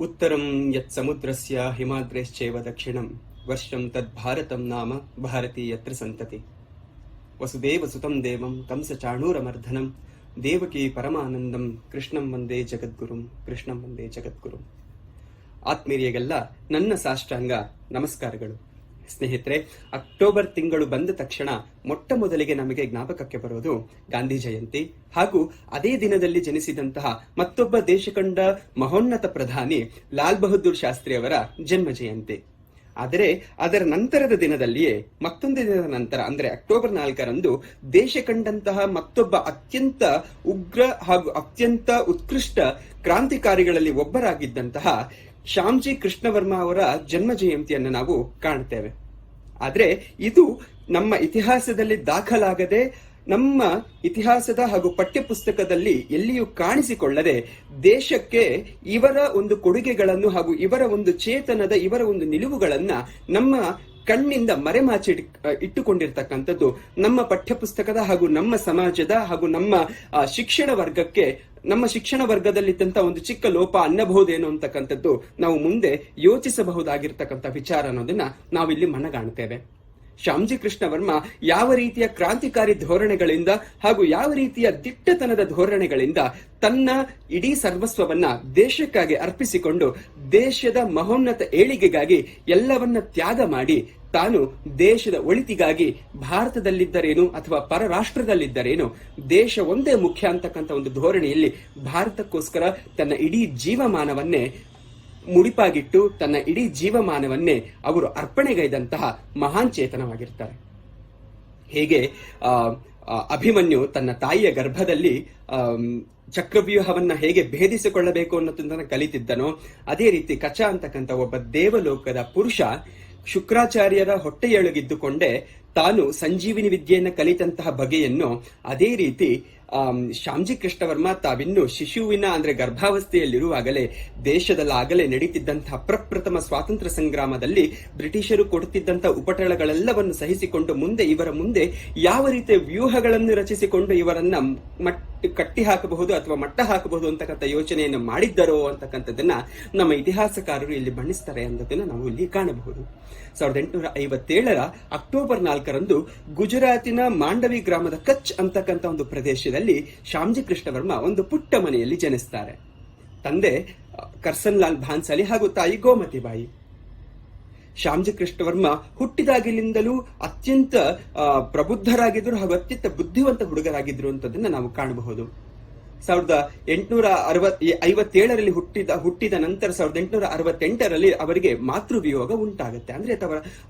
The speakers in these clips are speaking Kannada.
ಉತ್ತರಂ ಯತ್ ಸಮುದ್ರಸ್ಯ ಹಿಮಾದ್ರಶ್ಚೈವ ದಕ್ಷಿಣಂ ವರ್ಷಂ ತದ್ ಭಾರತಂ ನಾಮ ಭಾರತೀ ಯತ್ರ ಸಂತತಿ. ವಸುದೇವ ಸುತಂ ದೇವಂ ಕಂಸ ಚಾಣೂರಮರ್ಧನಂ ದೇವಕಿ ಪರಮಾನಂದಂ ಕೃಷ್ಣಂ ವಂದೇ ಜಗದ್ಗುರುಂ ಕೃಷ್ಣಂ ವಂದೇ ಜಗದ್ಗುರುಂ. ಆತ್ಮೀಯರಿಗೆಲ್ಲ ನನ್ನ ಸಾಷ್ಟಾಂಗ ನಮಸ್ಕಾರಗಳು. ಸ್ನೇಹಿತರೆ, ಅಕ್ಟೋಬರ್ ತಿಂಗಳು ಬಂದ ತಕ್ಷಣ ಮೊಟ್ಟ ಮೊದಲಿಗೆ ನಮಗೆ ಜ್ಞಾಪಕಕ್ಕೆ ಬರೋದು ಗಾಂಧಿ ಜಯಂತಿ ಹಾಗೂ ಅದೇ ದಿನದಲ್ಲಿ ಜನಿಸಿದಂತಹ ಮತ್ತೊಬ್ಬ ದೇಶ ಕಂಡ ಮಹೋನ್ನತ ಪ್ರಧಾನಿ ಲಾಲ್ ಬಹದ್ದೂರ್ ಶಾಸ್ತ್ರಿ ಅವರ ಜನ್ಮ ಜಯಂತಿ. ಆದರೆ ಅದರ ನಂತರದ ದಿನದಲ್ಲಿಯೇ ಮತ್ತೊಂದು ದಿನದ ನಂತರ ಅಂದ್ರೆ ಅಕ್ಟೋಬರ್ 4ರಂದು ದೇಶ ಕಂಡಂತಹ ಮತ್ತೊಬ್ಬ ಅತ್ಯಂತ ಉಗ್ರ ಹಾಗೂ ಅತ್ಯಂತ ಉತ್ಕೃಷ್ಟ ಕ್ರಾಂತಿಕಾರಿಗಳಲ್ಲಿ ಒಬ್ಬರಾಗಿದ್ದಂತಹ ಶ್ಯಾಮ್ಜಿ ಕೃಷ್ಣ ವರ್ಮಾ ಅವರ ಜನ್ಮ ಜಯಂತಿಯನ್ನು ನಾವು ಕಾಣ್ತೇವೆ. ಆದ್ರೆ ಇದು ನಮ್ಮ ಇತಿಹಾಸದಲ್ಲಿ ದಾಖಲಾಗದೆ, ನಮ್ಮ ಇತಿಹಾಸದ ಹಾಗೂ ಪಠ್ಯ ಪುಸ್ತಕದಲ್ಲಿ ಎಲ್ಲಿಯೂ ಕಾಣಿಸಿಕೊಳ್ಳದೆ, ದೇಶಕ್ಕೆ ಇವರ ಒಂದು ಕೊಡುಗೆಗಳನ್ನು ಹಾಗೂ ಇವರ ಒಂದು ಚೇತನದ ಇವರ ಒಂದು ನಿಲುವುಗಳನ್ನ ನಮ್ಮ ಕಣ್ಣಿಂದ ಮರೆಮಾಚಿ ಇಟ್ಟುಕೊಂಡಿರ್ತಕ್ಕಂಥದ್ದು ನಮ್ಮ ಪಠ್ಯಪುಸ್ತಕದ ಹಾಗೂ ನಮ್ಮ ಸಮಾಜದ ಹಾಗೂ ನಮ್ಮ ಶಿಕ್ಷಣ ವರ್ಗದಲ್ಲಿದ್ದಂತ ಒಂದು ಚಿಕ್ಕ ಲೋಪ ಅನ್ನಬಹುದೇನೋ ಅಂತಕ್ಕಂಥದ್ದು ನಾವು ಮುಂದೆ ಯೋಚಿಸಬಹುದಾಗಿರ್ತಕ್ಕಂಥ ವಿಚಾರ ಅನ್ನೋದನ್ನ ನಾವಿಲ್ಲಿ ಮನಗಾಣ್ತೇವೆ. ಶ್ಯಾಮ್ಜಿ ಕೃಷ್ಣ ವರ್ಮಾ ಯಾವ ರೀತಿಯ ಕ್ರಾಂತಿಕಾರಿ ಧೋರಣೆಗಳಿಂದ ಹಾಗೂ ಯಾವ ರೀತಿಯ ದಿಟ್ಟತನದ ಧೋರಣೆಗಳಿಂದ ತನ್ನ ಇಡೀ ಸರ್ವಸ್ವವನ್ನ ದೇಶಕ್ಕಾಗಿ ಅರ್ಪಿಸಿಕೊಂಡು ದೇಶದ ಮಹೋನ್ನತ ಏಳಿಗೆಗಾಗಿ ಎಲ್ಲವನ್ನ ತ್ಯಾಗ ಮಾಡಿ ತಾನು ದೇಶದ ಒಳಿತಿಗಾಗಿ ಭಾರತದಲ್ಲಿದ್ದರೇನು ಅಥವಾ ಪರರಾಷ್ಟ್ರದಲ್ಲಿದ್ದರೇನು ದೇಶ ಒಂದೇ ಮುಖ್ಯ ಅಂತಕ್ಕಂಥ ಒಂದು ಧೋರಣೆಯಲ್ಲಿ ಭಾರತಕ್ಕೋಸ್ಕರ ತನ್ನ ಇಡೀ ಜೀವಮಾನವನ್ನೇ ಮುಡಿಪಾಗಿಟ್ಟು ತನ್ನ ಇಡೀ ಜೀವಮಾನವನ್ನೇ ಅವರು ಅರ್ಪಣೆಗೈದಂತಹ ಮಹಾನ್ ಚೇತನವಾಗಿರ್ತಾರೆ. ಹೇಗೆ ಅಭಿಮನ್ಯು ತನ್ನ ತಾಯಿಯ ಗರ್ಭದಲ್ಲಿ ಚಕ್ರವ್ಯೂಹವನ್ನ ಹೇಗೆ ಭೇದಿಸಿಕೊಳ್ಳಬೇಕು ಅನ್ನೋದನ್ನ ಕಲಿತಿದ್ದನೋ, ಅದೇ ರೀತಿ ಕಚ ಅಂತಕ್ಕಂಥ ಒಬ್ಬ ದೇವಲೋಕದ ಪುರುಷ ಶುಕ್ರಾಚಾರ್ಯರ ಹೊಟ್ಟೆಯೊಳಗಿದ್ದುಕೊಂಡೇ ತಾನು ಸಂಜೀವಿನಿ ವಿದ್ಯೆಯನ್ನ ಕಲಿತಂತಹ ಬಗೆಯನ್ನು ಅದೇ ರೀತಿ ಶ್ಯಾಮ್ಜಿ ಕೃಷ್ಣ ವರ್ಮಾ ತಾವಿನ್ನು ಶಿಶುವಿನ ಅಂದ್ರೆ ಗರ್ಭಾವಸ್ಥೆಯಲ್ಲಿರುವಾಗಲೇ ದೇಶದಲ್ಲಾಗಲೇ ನಡೀತಿದ್ದಂತಹ ಪ್ರಪ್ರಥಮ ಸ್ವಾತಂತ್ರ್ಯ ಸಂಗ್ರಾಮದಲ್ಲಿ ಬ್ರಿಟಿಷರು ಕೊಡುತ್ತಿದ್ದಂತಹ ಉಪಟಳಗಳೆಲ್ಲವನ್ನು ಸಹಿಸಿಕೊಂಡು ಇವರ ಮುಂದೆ ಯಾವ ರೀತಿಯ ವ್ಯೂಹಗಳನ್ನು ರಚಿಸಿಕೊಂಡು ಇವರನ್ನ ಕಟ್ಟಿ ಹಾಕಬಹುದು ಅಥವಾ ಮಟ್ಟ ಹಾಕಬಹುದು ಅಂತಕ್ಕಂಥ ಯೋಚನೆಯನ್ನು ಮಾಡಿದ್ದರೋ ಅಂತಕ್ಕಂಥದ್ದನ್ನ ನಮ್ಮ ಇತಿಹಾಸಕಾರರು ಇಲ್ಲಿ ಬಣ್ಣಿಸ್ತಾರೆ ಅನ್ನೋದನ್ನ ನಾವು ಇಲ್ಲಿ ಕಾಣಬಹುದು. 1857 ಅಕ್ಟೋಬರ್ 4ರಂದು ಗುಜರಾತಿನ ಮಾಂಡವಿ ಗ್ರಾಮದ ಕಚ್ ಅಂತಕ್ಕಂಥ ಒಂದು ಪ್ರದೇಶದಲ್ಲಿ ಶ್ಯಾಮ್ಜಿ ಕೃಷ್ಣ ವರ್ಮಾ ಒಂದು ಪುಟ್ಟ ಮನೆಯಲ್ಲಿ ಜನಿಸ್ತಾರೆ. ತಂದೆ ಕರ್ಸನ್ ಲಾಲ್ ಭಾನ್ಸಾಲಿ ಹಾಗೂ ತಾಯಿ ಗೋಮತಿ ಬಾಯಿ. ಶ್ಯಾಮ್ಜಿ ಕೃಷ್ಣ ವರ್ಮಾ ಹುಟ್ಟಿದಾಗಿನಿಂದಲೂ ಅತ್ಯಂತ ಪ್ರಬುದ್ಧರಾಗಿದ್ರು ಹಾಗೂ ಅತ್ಯಂತ ಬುದ್ಧಿವಂತ ಹುಡುಗರಾಗಿದ್ರು ಅಂತದನ್ನ ನಾವು ಕಾಣಬಹುದು. 1857ರಲ್ಲಿ ಹುಟ್ಟಿದ ನಂತರ 1868ರಲ್ಲಿ ಅವರಿಗೆ ಮಾತೃವಿಯೋಗ ಉಂಟಾಗುತ್ತೆ. ಅಂದ್ರೆ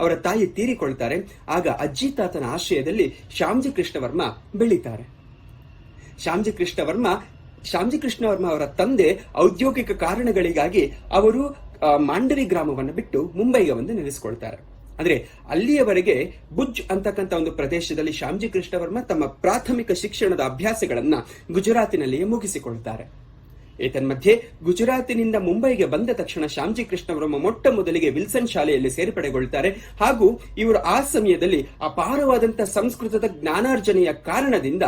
ಅವರ ತಾಯಿ ತೀರಿಕೊಳ್ತಾರೆ. ಆಗ ಅಜ್ಜಿ ತಾತನ ಆಶ್ರಯದಲ್ಲಿ ಶ್ಯಾಮ್ಜಿ ಕೃಷ್ಣ ವರ್ಮಾ ಬೆಳೀತಾರೆ. ಶ್ಯಾಮ್ಜಿ ಕೃಷ್ಣ ವರ್ಮಾ ಅವರ ತಂದೆ ಔದ್ಯೋಗಿಕ ಕಾರಣಗಳಿಗಾಗಿ ಅವರು ಮಾಂಡವಿ ಗ್ರಾಮವನ್ನು ಬಿಟ್ಟು ಮುಂಬೈಗೆ ಬಂದು ನೆಲೆಸಿಕೊಳ್ತಾರೆ. ಅಂದ್ರೆ ಅಲ್ಲಿಯವರೆಗೆ ಭುಜ್ ಅಂತಕ್ಕಂಥ ಒಂದು ಪ್ರದೇಶದಲ್ಲಿ ಶ್ಯಾಮ್ಜಿ ಕೃಷ್ಣ ವರ್ಮಾ ತಮ್ಮ ಪ್ರಾಥಮಿಕ ಶಿಕ್ಷಣದ ಅಭ್ಯಾಸಗಳನ್ನ ಗುಜರಾತಿನಲ್ಲಿಯೇ ಮುಗಿಸಿಕೊಳ್ತಾರೆ. ಏತನ್ಮಧ್ಯೆ ಗುಜರಾತಿನಿಂದ ಮುಂಬೈಗೆ ಬಂದ ತಕ್ಷಣ ಶ್ಯಾಮ್ಜಿ ಕೃಷ್ಣ ವರ್ಮಾ ಮೊಟ್ಟ ಮೊದಲಿಗೆ ವಿಲ್ಸನ್ ಶಾಲೆಯಲ್ಲಿ ಸೇರ್ಪಡೆಗೊಳ್ತಾರೆ. ಹಾಗೂ ಇವರು ಆ ಸಮಯದಲ್ಲಿ ಅಪಾರವಾದಂತಹ ಸಂಸ್ಕೃತದ ಜ್ಞಾನಾರ್ಜನೆಯ ಕಾರಣದಿಂದ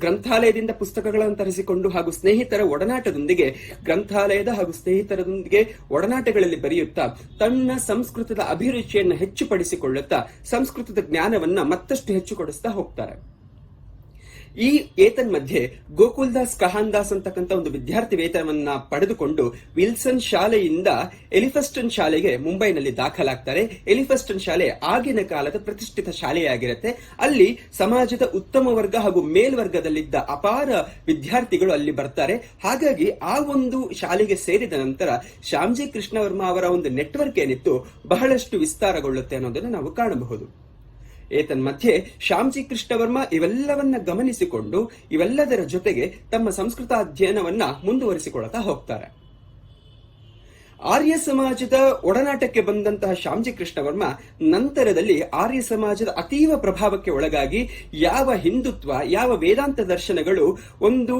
ಗ್ರಂಥಾಲಯದಿಂದ ಪುಸ್ತಕಗಳನ್ನು ತರಿಸಿಕೊಂಡು ಹಾಗೂ ಸ್ನೇಹಿತರ ಒಡನಾಟದೊಂದಿಗೆ ಗ್ರಂಥಾಲಯದ ಹಾಗೂ ಸ್ನೇಹಿತರೊಂದಿಗೆ ಒಡನಾಟಗಳಲ್ಲಿ ಬರೆಯುತ್ತಾ ತನ್ನ ಸಂಸ್ಕೃತದ ಅಭಿರುಚಿಯನ್ನು ಹೆಚ್ಚುಪಡಿಸಿಕೊಳ್ಳುತ್ತಾ ಸಂಸ್ಕೃತದ ಜ್ಞಾನವನ್ನ ಮತ್ತಷ್ಟು ಹೆಚ್ಚುಕೊಡಿಸ್ತಾ ಹೋಗ್ತಾರೆ. ಈ ಏತನ್ಮಧ್ಯೆ ಗೋಕುಲ್ದಾಸ್ ಕಹಾನ್ದಾಸ್ ಅಂತಕ್ಕಂಥ ಒಂದು ವಿದ್ಯಾರ್ಥಿ ವೇತನವನ್ನ ಪಡೆದುಕೊಂಡು ವಿಲ್ಸನ್ ಶಾಲೆಯಿಂದ ಎಲಿಫಸ್ಟನ್ ಶಾಲೆಗೆ ಮುಂಬೈನಲ್ಲಿ ದಾಖಲಾಗ್ತಾರೆ. ಎಲಿಫಸ್ಟನ್ ಶಾಲೆ ಆಗಿನ ಕಾಲದ ಪ್ರತಿಷ್ಠಿತ ಶಾಲೆಯಾಗಿರುತ್ತೆ. ಅಲ್ಲಿ ಸಮಾಜದ ಉತ್ತಮ ವರ್ಗ ಹಾಗೂ ಮೇಲ್ವರ್ಗದಲ್ಲಿದ್ದ ಅಪಾರ ವಿದ್ಯಾರ್ಥಿಗಳು ಅಲ್ಲಿ ಬರ್ತಾರೆ. ಹಾಗಾಗಿ ಆ ಒಂದು ಶಾಲೆಗೆ ಸೇರಿದ ನಂತರ ಶ್ಯಾಮ್ಜಿ ಕೃಷ್ಣ ವರ್ಮಾ ಅವರ ಒಂದು ನೆಟ್ವರ್ಕ್ ಏನಿತ್ತು ಬಹಳಷ್ಟು ವಿಸ್ತಾರಗೊಳ್ಳುತ್ತೆ ಅನ್ನೋದನ್ನು ನಾವು ಕಾಣಬಹುದು. ಏತನ್ಮಧ್ಯೆ ಶ್ಯಾಮ್ಜಿ ಕೃಷ್ಣ ವರ್ಮಾ ಇವೆಲ್ಲವನ್ನ ಗಮನಿಸಿಕೊಂಡು ಇವೆಲ್ಲದರ ಜೊತೆಗೆ ತಮ್ಮ ಸಂಸ್ಕೃತ ಅಧ್ಯಯನವನ್ನ ಮುಂದುವರಿಸಿಕೊಳ್ಳುತ್ತಾ ಹೋಗ್ತಾರೆ. ಆರ್ಯ ಸಮಾಜದ ಒಡನಾಟಕ್ಕೆ ಬಂದಂತಹ ಶ್ಯಾಮಜಿ ಕೃಷ್ಣ ವರ್ಮ ನಂತರದಲ್ಲಿ ಆರ್ಯ ಸಮಾಜದ ಅತೀವ ಪ್ರಭಾವಕ್ಕೆ ಒಳಗಾಗಿ ಯಾವ ಹಿಂದುತ್ವ, ಯಾವ ವೇದಾಂತ ದರ್ಶನಗಳು ಒಂದು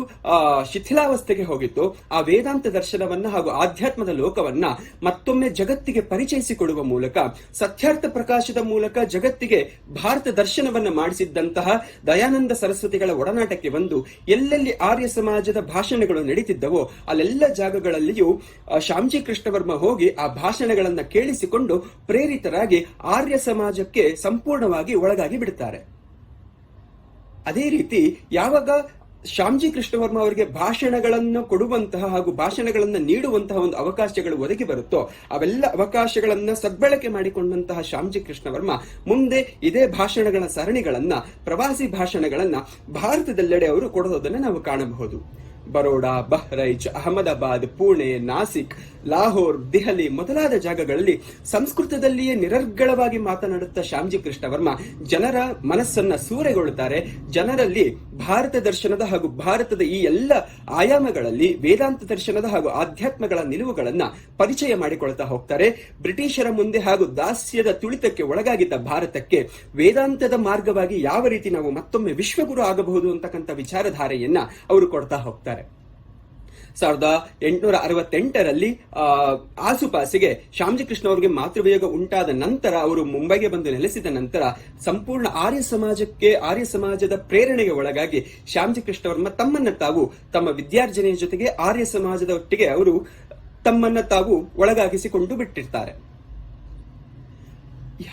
ಶಿಥಿಲಾವಸ್ಥೆಗೆ ಹೋಗಿತ್ತು, ಆ ವೇದಾಂತ ದರ್ಶನವನ್ನ ಹಾಗೂ ಆಧ್ಯಾತ್ಮದ ಲೋಕವನ್ನ ಮತ್ತೊಮ್ಮೆ ಜಗತ್ತಿಗೆ ಪರಿಚಯಿಸಿಕೊಡುವ ಮೂಲಕ, ಸತ್ಯಾರ್ಥ ಪ್ರಕಾಶದ ಮೂಲಕ ಜಗತ್ತಿಗೆ ಭಾರತ ದರ್ಶನವನ್ನ ಮಾಡಿಸಿದ್ದಂತಹ ದಯಾನಂದ ಸರಸ್ವತಿಗಳ ಒಡನಾಟಕ್ಕೆ ಬಂದು ಎಲ್ಲೆಲ್ಲಿ ಆರ್ಯ ಸಮಾಜದ ಭಾಷಣಗಳು ನಡೀತಿದ್ದವೋ ಅಲ್ಲೆಲ್ಲ ಜಾಗಗಳಲ್ಲಿಯೂ ಶ್ಯಾಮಜಿ ಕೃಷ್ಣ ವರ್ಮ ಹೋಗಿ ಆ ಭಾಷಣಗಳನ್ನ ಕೇಳಿಸಿಕೊಂಡು ಪ್ರೇರಿತರಾಗಿ ಆರ್ಯ ಸಮಾಜಕ್ಕೆ ಸಂಪೂರ್ಣವಾಗಿ ಒಳಗಾಗಿ ಬಿಡುತ್ತಾರೆ. ಅದೇ ರೀತಿ ಯಾವಾಗ ಶ್ಯಾಮಜಿ ಕೃಷ್ಣ ವರ್ಮ ಅವರಿಗೆ ಭಾಷಣಗಳನ್ನು ಕೊಡುವಂತಹ ಹಾಗೂ ಭಾಷಣಗಳನ್ನು ನೀಡುವಂತಹ ಒಂದು ಅವಕಾಶಗಳು ಒದಗಿ ಬರುತ್ತೋ ಅವೆಲ್ಲ ಅವಕಾಶಗಳನ್ನ ಸದ್ಬಳಕೆ ಮಾಡಿಕೊಂಡಂತಹ ಶ್ಯಾಮಜಿ ಕೃಷ್ಣ ವರ್ಮ ಮುಂದೆ ಇದೇ ಭಾಷಣಗಳ ಸರಣಿಗಳನ್ನ, ಪ್ರವಾಸಿ ಭಾಷಣಗಳನ್ನ ಭಾರತದೆಲ್ಲೆಡೆ ಅವರು ಕೊಡೋದನ್ನ ನಾವು ಕಾಣಬಹುದು. ಬರೋಡಾ, ಬಹ್ರೈಚ್, ಅಹಮದಾಬಾದ್, ಪುಣೆ, ನಾಸಿಕ್, ಲಾಹೋರ್, ದೆಹಲಿ ಮೊದಲಾದ ಜಾಗಗಳಲ್ಲಿ ಸಂಸ್ಕೃತದಲ್ಲಿಯೇ ನಿರರ್ಗಳವಾಗಿ ಮಾತನಾಡುತ್ತಾ ಶ್ಯಾಮಜಿ ಕೃಷ್ಣ ವರ್ಮ ಜನರ ಮನಸ್ಸನ್ನ ಸೂರೆಗೊಳ್ಳುತ್ತಾರೆ. ಜನರಲ್ಲಿ ಭಾರತ ದರ್ಶನದ ಹಾಗೂ ಭಾರತದ ಈ ಎಲ್ಲ ಆಯಾಮಗಳಲ್ಲಿ ವೇದಾಂತ ದರ್ಶನದ ಹಾಗೂ ಆಧ್ಯಾತ್ಮಗಳ ನಿಲುವುಗಳನ್ನ ಪರಿಚಯ ಮಾಡಿಕೊಳ್ತಾ ಹೋಗ್ತಾರೆ. ಬ್ರಿಟಿಷರ ಮುಂದೆ ಹಾಗೂ ದಾಸ್ಯದ ತುಳಿತಕ್ಕೆ ಒಳಗಾಗಿದ್ದ ಭಾರತಕ್ಕೆ ವೇದಾಂತದ ಮಾರ್ಗವಾಗಿ ಯಾವ ರೀತಿ ನಾವು ಮತ್ತೊಮ್ಮೆ ವಿಶ್ವಗುರು ಆಗಬಹುದು ಅಂತಕ್ಕಂಥ ವಿಚಾರಧಾರೆಯನ್ನ ಅವರು ಕೊಡ್ತಾ ಹೋಗ್ತಾರೆ. 1868ರಲ್ಲಿ ಆಸುಪಾಸಿಗೆ ಶ್ಯಾಮಜಿ ಕೃಷ್ಣ ಅವರಿಗೆ ಮಾತೃವಿಯೋಗ ಉಂಟಾದ ನಂತರ ಅವರು ಮುಂಬೈಗೆ ಬಂದು ನೆಲೆಸಿದ ನಂತರ ಸಂಪೂರ್ಣ ಆರ್ಯ ಸಮಾಜದ ಪ್ರೇರಣೆಗೆ ಒಳಗಾಗಿ ಶ್ಯಾಮಜಿ ಕೃಷ್ಣ ವರ್ಮ ತಮ್ಮನ್ನ ತಾವು ತಮ್ಮ ವಿದ್ಯಾರ್ಜನೆಯ ಜೊತೆಗೆ ಆರ್ಯ ಸಮಾಜದ ಒಟ್ಟಿಗೆ ಅವರು ತಮ್ಮನ್ನ ತಾವು ಒಳಗಾಗಿಸಿಕೊಂಡು ಬಿಟ್ಟಿರ್ತಾರೆ.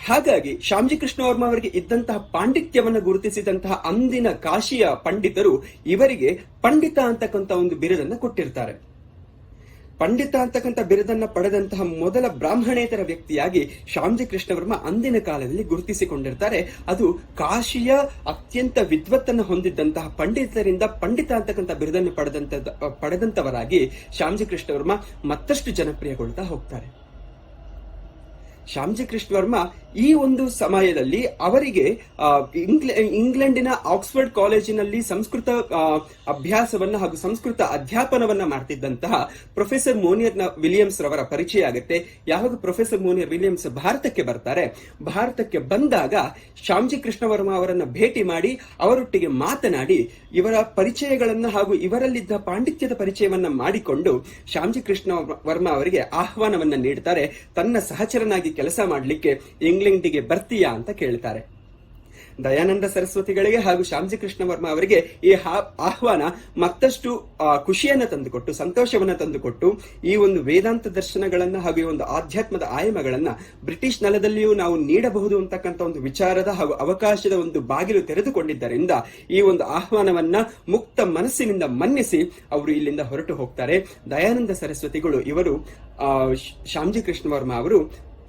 ಹಾಗಾಗಿ ಶ್ಯಾಮಜಿ ಕೃಷ್ಣ ವರ್ಮ ಅವರಿಗೆ ಇದ್ದಂತಹ ಪಾಂಡಿತ್ಯವನ್ನು ಗುರುತಿಸಿದಂತಹ ಅಂದಿನ ಕಾಶಿಯ ಪಂಡಿತರು ಇವರಿಗೆ ಪಂಡಿತ ಅಂತಕ್ಕಂಥ ಒಂದು ಬಿರುದನ್ನು ಕೊಟ್ಟಿರ್ತಾರೆ. ಪಂಡಿತ ಅಂತಕ್ಕಂಥ ಬಿರುದನ್ನ ಪಡೆದಂತಹ ಮೊದಲ ಬ್ರಾಹ್ಮಣೇತರ ವ್ಯಕ್ತಿಯಾಗಿ ಶ್ಯಾಮಜಿ ಕೃಷ್ಣ ವರ್ಮ ಅಂದಿನ ಕಾಲದಲ್ಲಿ ಗುರುತಿಸಿಕೊಂಡಿರ್ತಾರೆ. ಅದು ಕಾಶಿಯ ಅತ್ಯಂತ ವಿದ್ವತ್ತನ್ನು ಹೊಂದಿದ್ದಂತಹ ಪಂಡಿತರಿಂದ ಪಂಡಿತ ಅಂತಕ್ಕಂಥ ಬಿರುದನ್ನು ಪಡೆದಂತವರಾಗಿ ಶ್ಯಾಮಜಿ ಕೃಷ್ಣ ವರ್ಮ ಮತ್ತಷ್ಟು ಜನಪ್ರಿಯಗೊಳ್ತಾ ಹೋಗ್ತಾರೆ. ಶ್ಯಾಮಜಿ ಕೃಷ್ಣ ವರ್ಮ ಈ ಒಂದು ಸಮಯದಲ್ಲಿ ಅವರಿಗೆ ಇಂಗ್ಲೆಂಡಿನ ಆಕ್ಸ್ಫರ್ಡ್ ಕಾಲೇಜಿನಲ್ಲಿ ಸಂಸ್ಕೃತ ಅಭ್ಯಾಸವನ್ನ ಹಾಗೂ ಸಂಸ್ಕೃತ ಅಧ್ಯಾಪನವನ್ನ ಮಾಡ್ತಿದ್ದಂತಹ ಪ್ರೊಫೆಸರ್ ಮೋನಿಯರ್ ವಿಲಿಯಮ್ಸ್ ರವರ ಪರಿಚಯ ಆಗುತ್ತೆ. ಯಾವಾಗ ಪ್ರೊಫೆಸರ್ ಮೋನಿಯರ್ ವಿಲಿಯಮ್ಸ್ ಭಾರತಕ್ಕೆ ಬರ್ತಾರೆ, ಭಾರತಕ್ಕೆ ಬಂದಾಗ ಶ್ಯಾಮಜಿ ಕೃಷ್ಣ ವರ್ಮ ಅವರನ್ನ ಭೇಟಿ ಮಾಡಿ ಅವರೊಟ್ಟಿಗೆ ಮಾತನಾಡಿ ಇವರ ಪರಿಚಯಗಳನ್ನ ಹಾಗೂ ಇವರಲ್ಲಿದ್ದ ಪಾಂಡಿತ್ಯದ ಪರಿಚಯವನ್ನ ಮಾಡಿಕೊಂಡು ಶ್ಯಾಮಜಿ ಕೃಷ್ಣ ವರ್ಮ ಅವರಿಗೆ ಆಹ್ವಾನವನ್ನ ನೀಡ್ತಾರೆ. ತನ್ನ ಸಹಚರನಾಗಿ ಕೆಲಸ ಮಾಡಲಿಕ್ಕೆ ಇಂಗ್ಲೆಂಡಿಗೆ ಬರ್ತೀಯಾ ಅಂತ ಕೇಳ್ತಾರೆ. ದಯಾನಂದ ಸರಸ್ವತಿಗಳಿಗೆ ಹಾಗೂ ಶ್ಯಾಮಜಿ ಕೃಷ್ಣ ವರ್ಮ ಅವರಿಗೆ ಈ ಆಹ್ವಾನ ಮತ್ತಷ್ಟು ಖುಷಿಯನ್ನ ತಂದುಕೊಟ್ಟು, ಸಂತೋಷವನ್ನ ತಂದುಕೊಟ್ಟು, ಈ ಒಂದು ವೇದಾಂತ ದರ್ಶನಗಳನ್ನ ಹಾಗೂ ಈ ಒಂದು ಆಧ್ಯಾತ್ಮದ ಆಯಾಮಗಳನ್ನ ಬ್ರಿಟಿಷ್ ನೆಲದಲ್ಲಿಯೂ ನಾವು ನೀಡಬಹುದು ಅಂತಕ್ಕಂಥ ಒಂದು ವಿಚಾರದ ಹಾಗೂ ಅವಕಾಶದ ಒಂದು ಬಾಗಿಲು ತೆರೆದುಕೊಂಡಿದ್ದರಿಂದ ಈ ಒಂದು ಆಹ್ವಾನವನ್ನ ಮುಕ್ತ ಮನಸ್ಸಿನಿಂದ ಮನ್ನಿಸಿ ಅವರು ಇಲ್ಲಿಂದ ಹೊರಟು ಹೋಗ್ತಾರೆ. ದಯಾನಂದ ಸರಸ್ವತಿಗಳು ಇವರು ಶ್ಯಾಮಜಿ ಕೃಷ್ಣ ವರ್ಮ ಅವರು